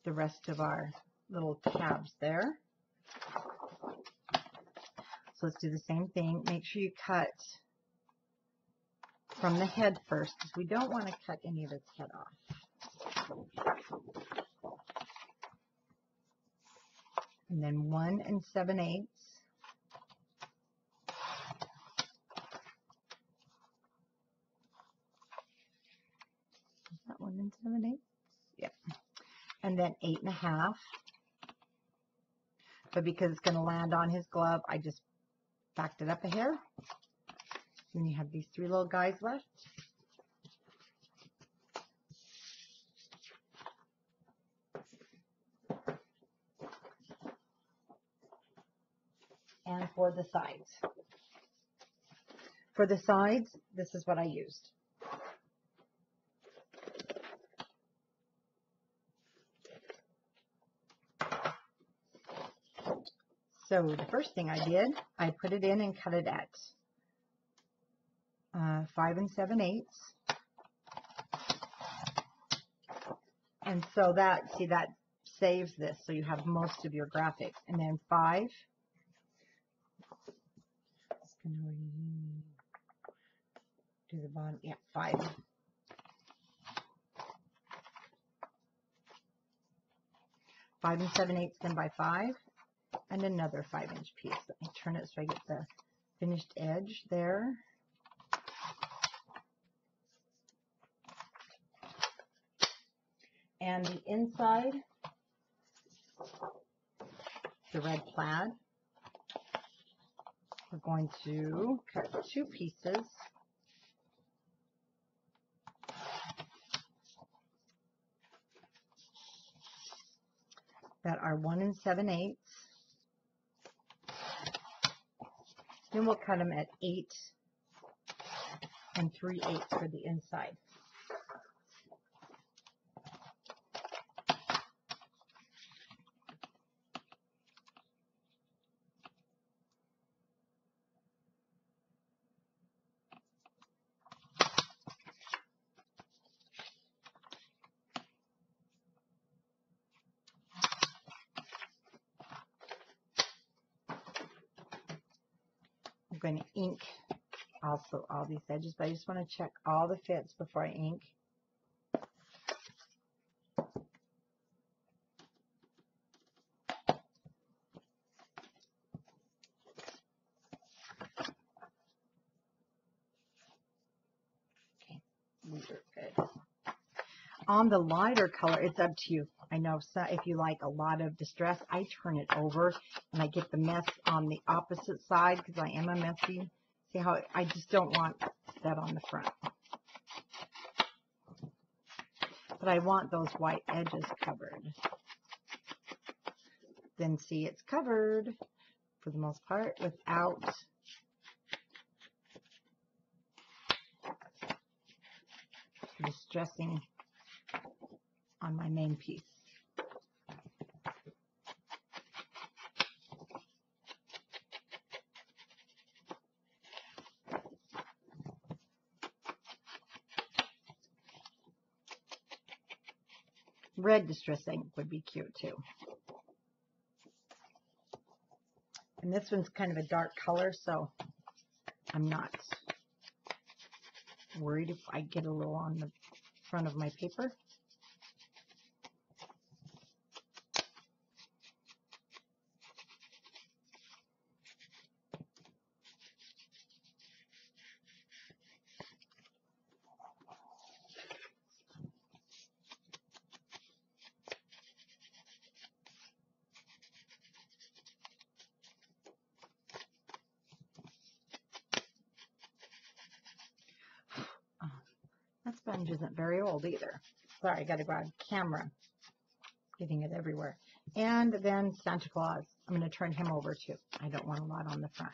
the rest of our little tabs there. So let's do the same thing. Make sure you cut from the head first, because we don't want to cut any of its head off. And then 1 7/8. Is that 1 7/8? Yep. And then 8.5. But because it's going to land on his glove, I just backed it up a hair. Then you have these 3 little guys left. And for the sides. For the sides, this is what I used. So the first thing I did, I put it in and cut it at 5 7/8. And so that, see, that saves this, so you have most of your graphics. And then 5. Do the bottom, yeah, 5. 5 7/8, then by 5, and another 5-inch piece. Let me turn it so I get the finished edge there. And the inside, the red plaid, we're going to cut 2 pieces. That are 1 7/8. Then we'll cut them at 8 3/8 for the inside. I'm going to ink also all these edges, but I just want to check all the fits before I ink. Okay, these are good. On the lighter color, it's up to you. I know so if you like a lot of distress, I turn it over and I get the mess on the opposite side because I am a messy. See how I just don't want that on the front. But I want those white edges covered. Then see, it's covered for the most part without distressing on my main piece. Red distressing would be cute too. And this one's kind of a dark color, so I'm not worried if I get a little on the front of my paper. That sponge isn't very old either. Sorry, I got to grab the camera. getting it everywhere. And then Santa Claus. I'm going to turn him over too. I don't want a lot on the front.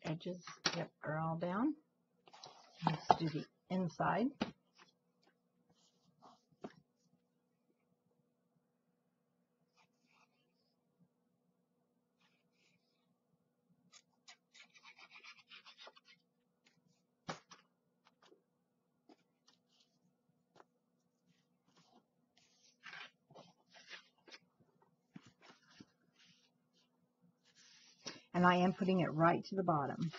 Edges, yep, are all down. Let's do the inside. And I am putting it right to the bottom.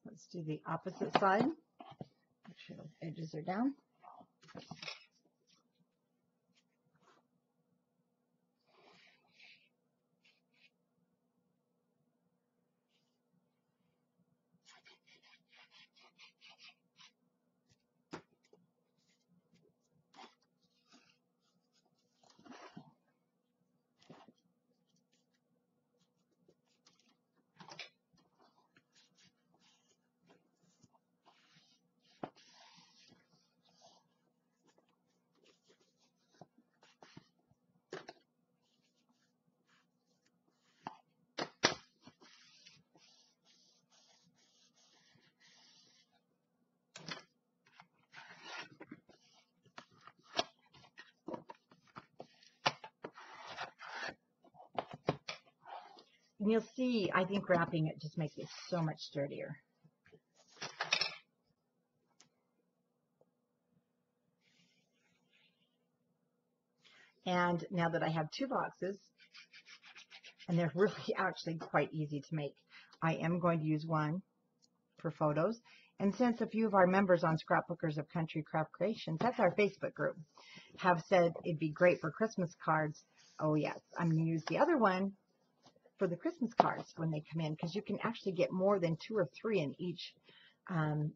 Let's do the opposite side. Make sure those edges are down. And you'll see, I think wrapping it just makes it so much sturdier. And now that I have two boxes, and they're really actually quite easy to make, I am going to use one for photos. And since a few of our members on Scrapbookers of Country Craft Creations, that's our Facebook group, have said it'd be great for Christmas cards, oh yes, I'm going to use the other one for the Christmas cards when they come in, because you can actually get more than 2 or 3 in each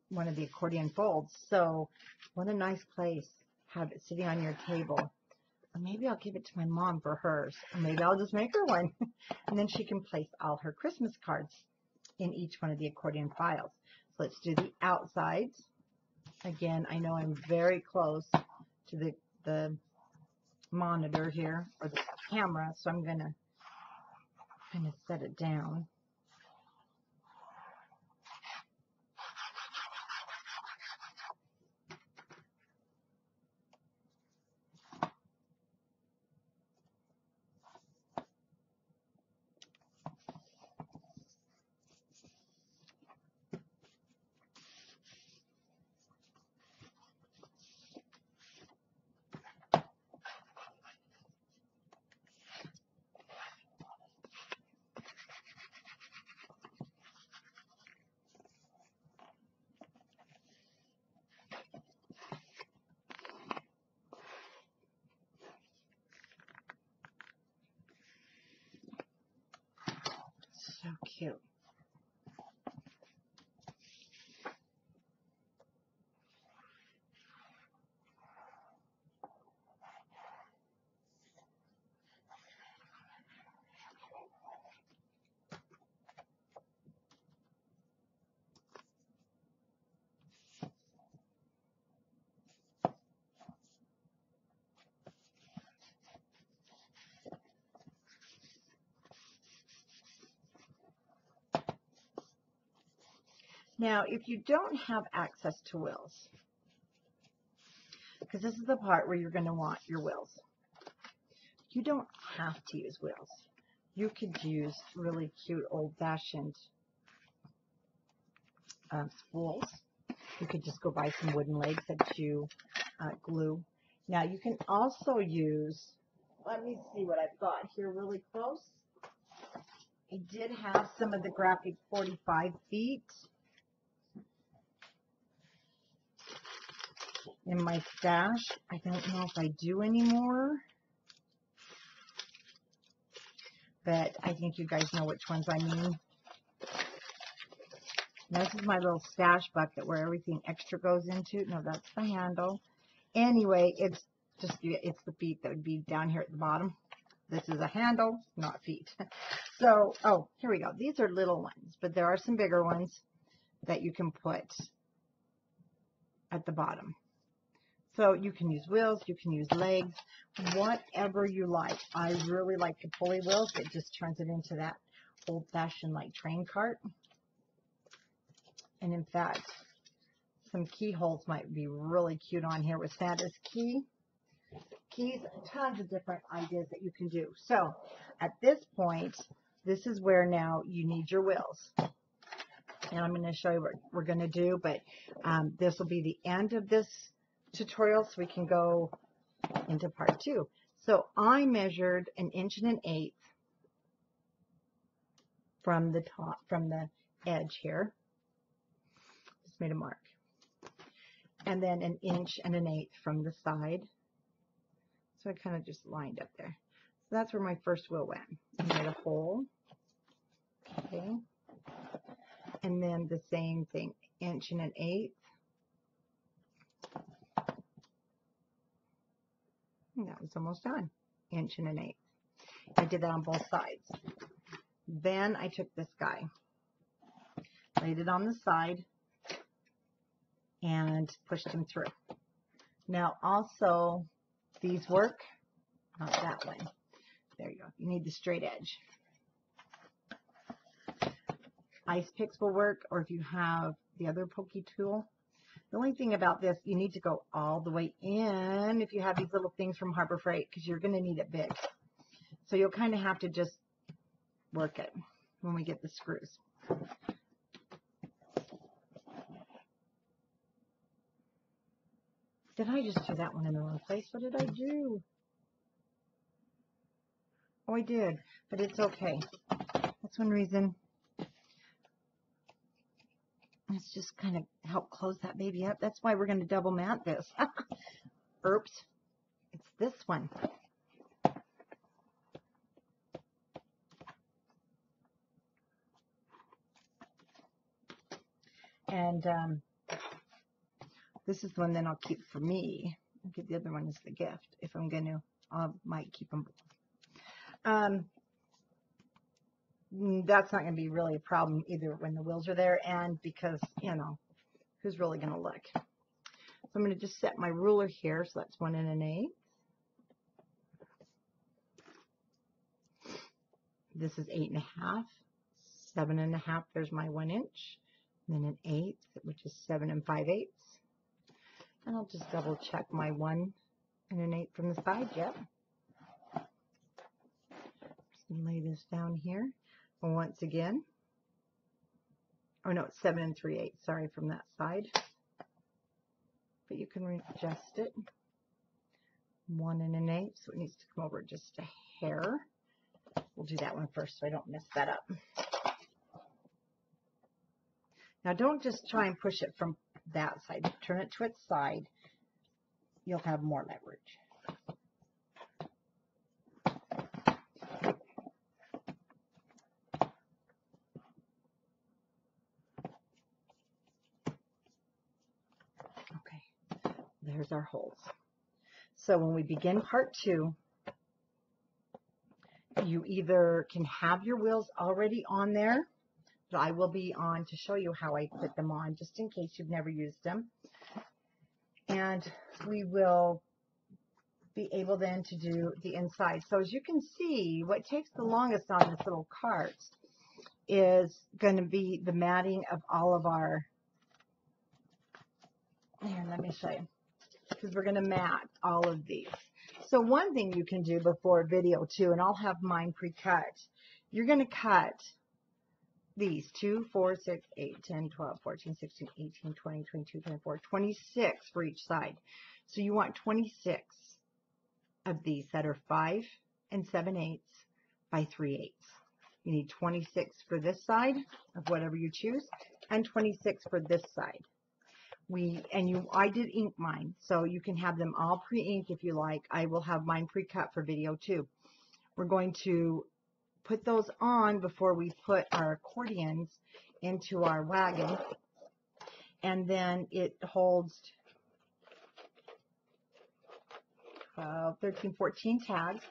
one of the accordion folds. So what a nice place. Have it sitting on your table. Or maybe I'll give it to my mom for hers. Or maybe I'll just make her one. And then she can place all her Christmas cards in each one of the accordion files. So let's do the outsides. Again, I know I'm very close to the monitor here, or the camera, so I'm going to set it down. So cute. Now, if you don't have access to wheels, because this is the part where you're going to want your wheels, you don't have to use wheels. You could use really cute old-fashioned spools. You could just go buy some wooden legs that you glue. Now, you can also use, let me see what I've got here really close. I did have some of the graphic 45 feet in my stash. I don't know if I do anymore, but I think you guys know which ones I mean. Now, this is my little stash bucket where everything extra goes into. No, that's the handle. Anyway, it's the feet that would be down here at the bottom. This is a handle, not feet. So, oh, here we go. These are little ones, but there are some bigger ones that you can put at the bottom. So you can use wheels, you can use legs, whatever you like. I really like the pulley wheels. It just turns it into that old-fashioned like train cart. And in fact, some keyholes might be really cute on here with Santa's keys, tons of different ideas that you can do. So at this point, this is where now you need your wheels. And I'm going to show you what we're going to do, but this will be the end of this tutorial, so we can go into part 2. So I measured 1 1/8 from the top, from the edge here. Just made a mark. And then 1 1/8 from the side. So I kind of just lined up there. So that's where my first wheel went. I made a hole. Okay. And then the same thing, 1 1/8. And that was almost done. 1 1/8. I did that on both sides. Then I took this guy, laid it on the side, and pushed him through. Now also, these work, not that one. There you go. You need the straight edge. Ice picks will work, or if you have the other pokey tool. The only thing about this, you need to go all the way in if you have these little things from Harbor Freight, because you're going to need it big. So you'll kind of have to just work it when we get the screws. Did I just do that one in the wrong place? What did I do? Oh, I did, but it's okay. That's one reason. Let's just kind of help close that baby up. That's why we're going to double mat this. Oops. It's this one. And this is the one then I'll keep for me. I'll give the other one as the gift. If I'm going to, I might keep them. That's not going to be really a problem either when the wheels are there, and because, you know, who's really going to look? So I'm going to just set my ruler here. So that's 1 1/8. This is 8 1/2, 7 1/2. There's my 1 inch. And then 1/8, which is 7 5/8. And I'll just double check my 1 1/8 from the side. Yep. Just going to lay this down here. And once again, oh no, it's 7 3/8. Sorry, from that side. But you can readjust it. 1 1/8, so it needs to come over just a hair. We'll do that one first so I don't mess that up. Now don't just try and push it from that side. Turn it to its side. You'll have more leverage. Okay, there's our holes. So when we begin part 2, you either can have your wheels already on there. But I will be on to show you how I put them on, just in case you've never used them. And we will be able then to do the inside. So as you can see, what takes the longest on this little cart is going to be the matting of all of our Here, let me show you, because we're going to mat all of these. So one thing you can do before video too, and I'll have mine pre-cut, you're going to cut these 2, 4, 6, 8, 10, 12, 14, 16, 18, 20, 22, 24, 26 for each side. So you want 26 of these that are 5 7/8 by 3/8. You need 26 for this side of whatever you choose, and 26 for this side. I did ink mine, so you can have them all pre-inked if you like. I will have mine pre-cut for video too. We're going to put those on before we put our accordions into our wagon, and then it holds 12, 13, 14 tags.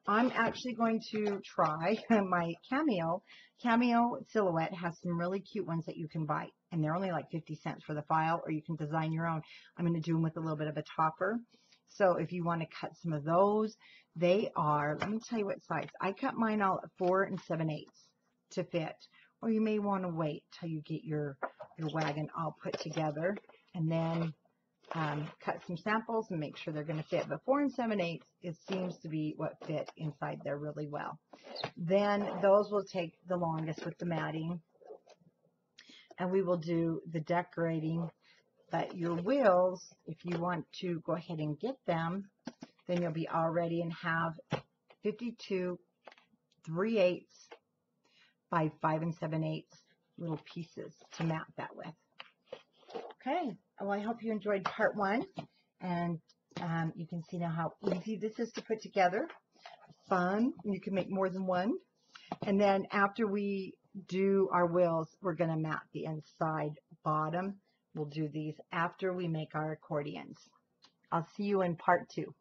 I'm actually going to try my Cameo. Cameo Silhouette has some really cute ones that you can buy, and they're only like 50 cents for the file, or you can design your own. I'm going to do them with a little bit of a topper. So if you want to cut some of those, they are, let me tell you what size. I cut mine all at 4 7/8 to fit, or you may want to wait till you get your wagon all put together, and then cut some samples and make sure they're going to fit. But 4 7/8, it seems to be what fit inside there really well. Then those will take the longest with the matting, and we will do the decorating. But your wheels, if you want to go ahead and get them, then you'll be all ready and have 52 3/8 by 5 7/8 little pieces to mat that with. Okay, well, I hope you enjoyed part 1, and you can see now how easy this is to put together. Fun, you can make more than one. And then after we do our wheels, we're going to mat the inside bottom. We'll do these after we make our accordions. I'll see you in part 2.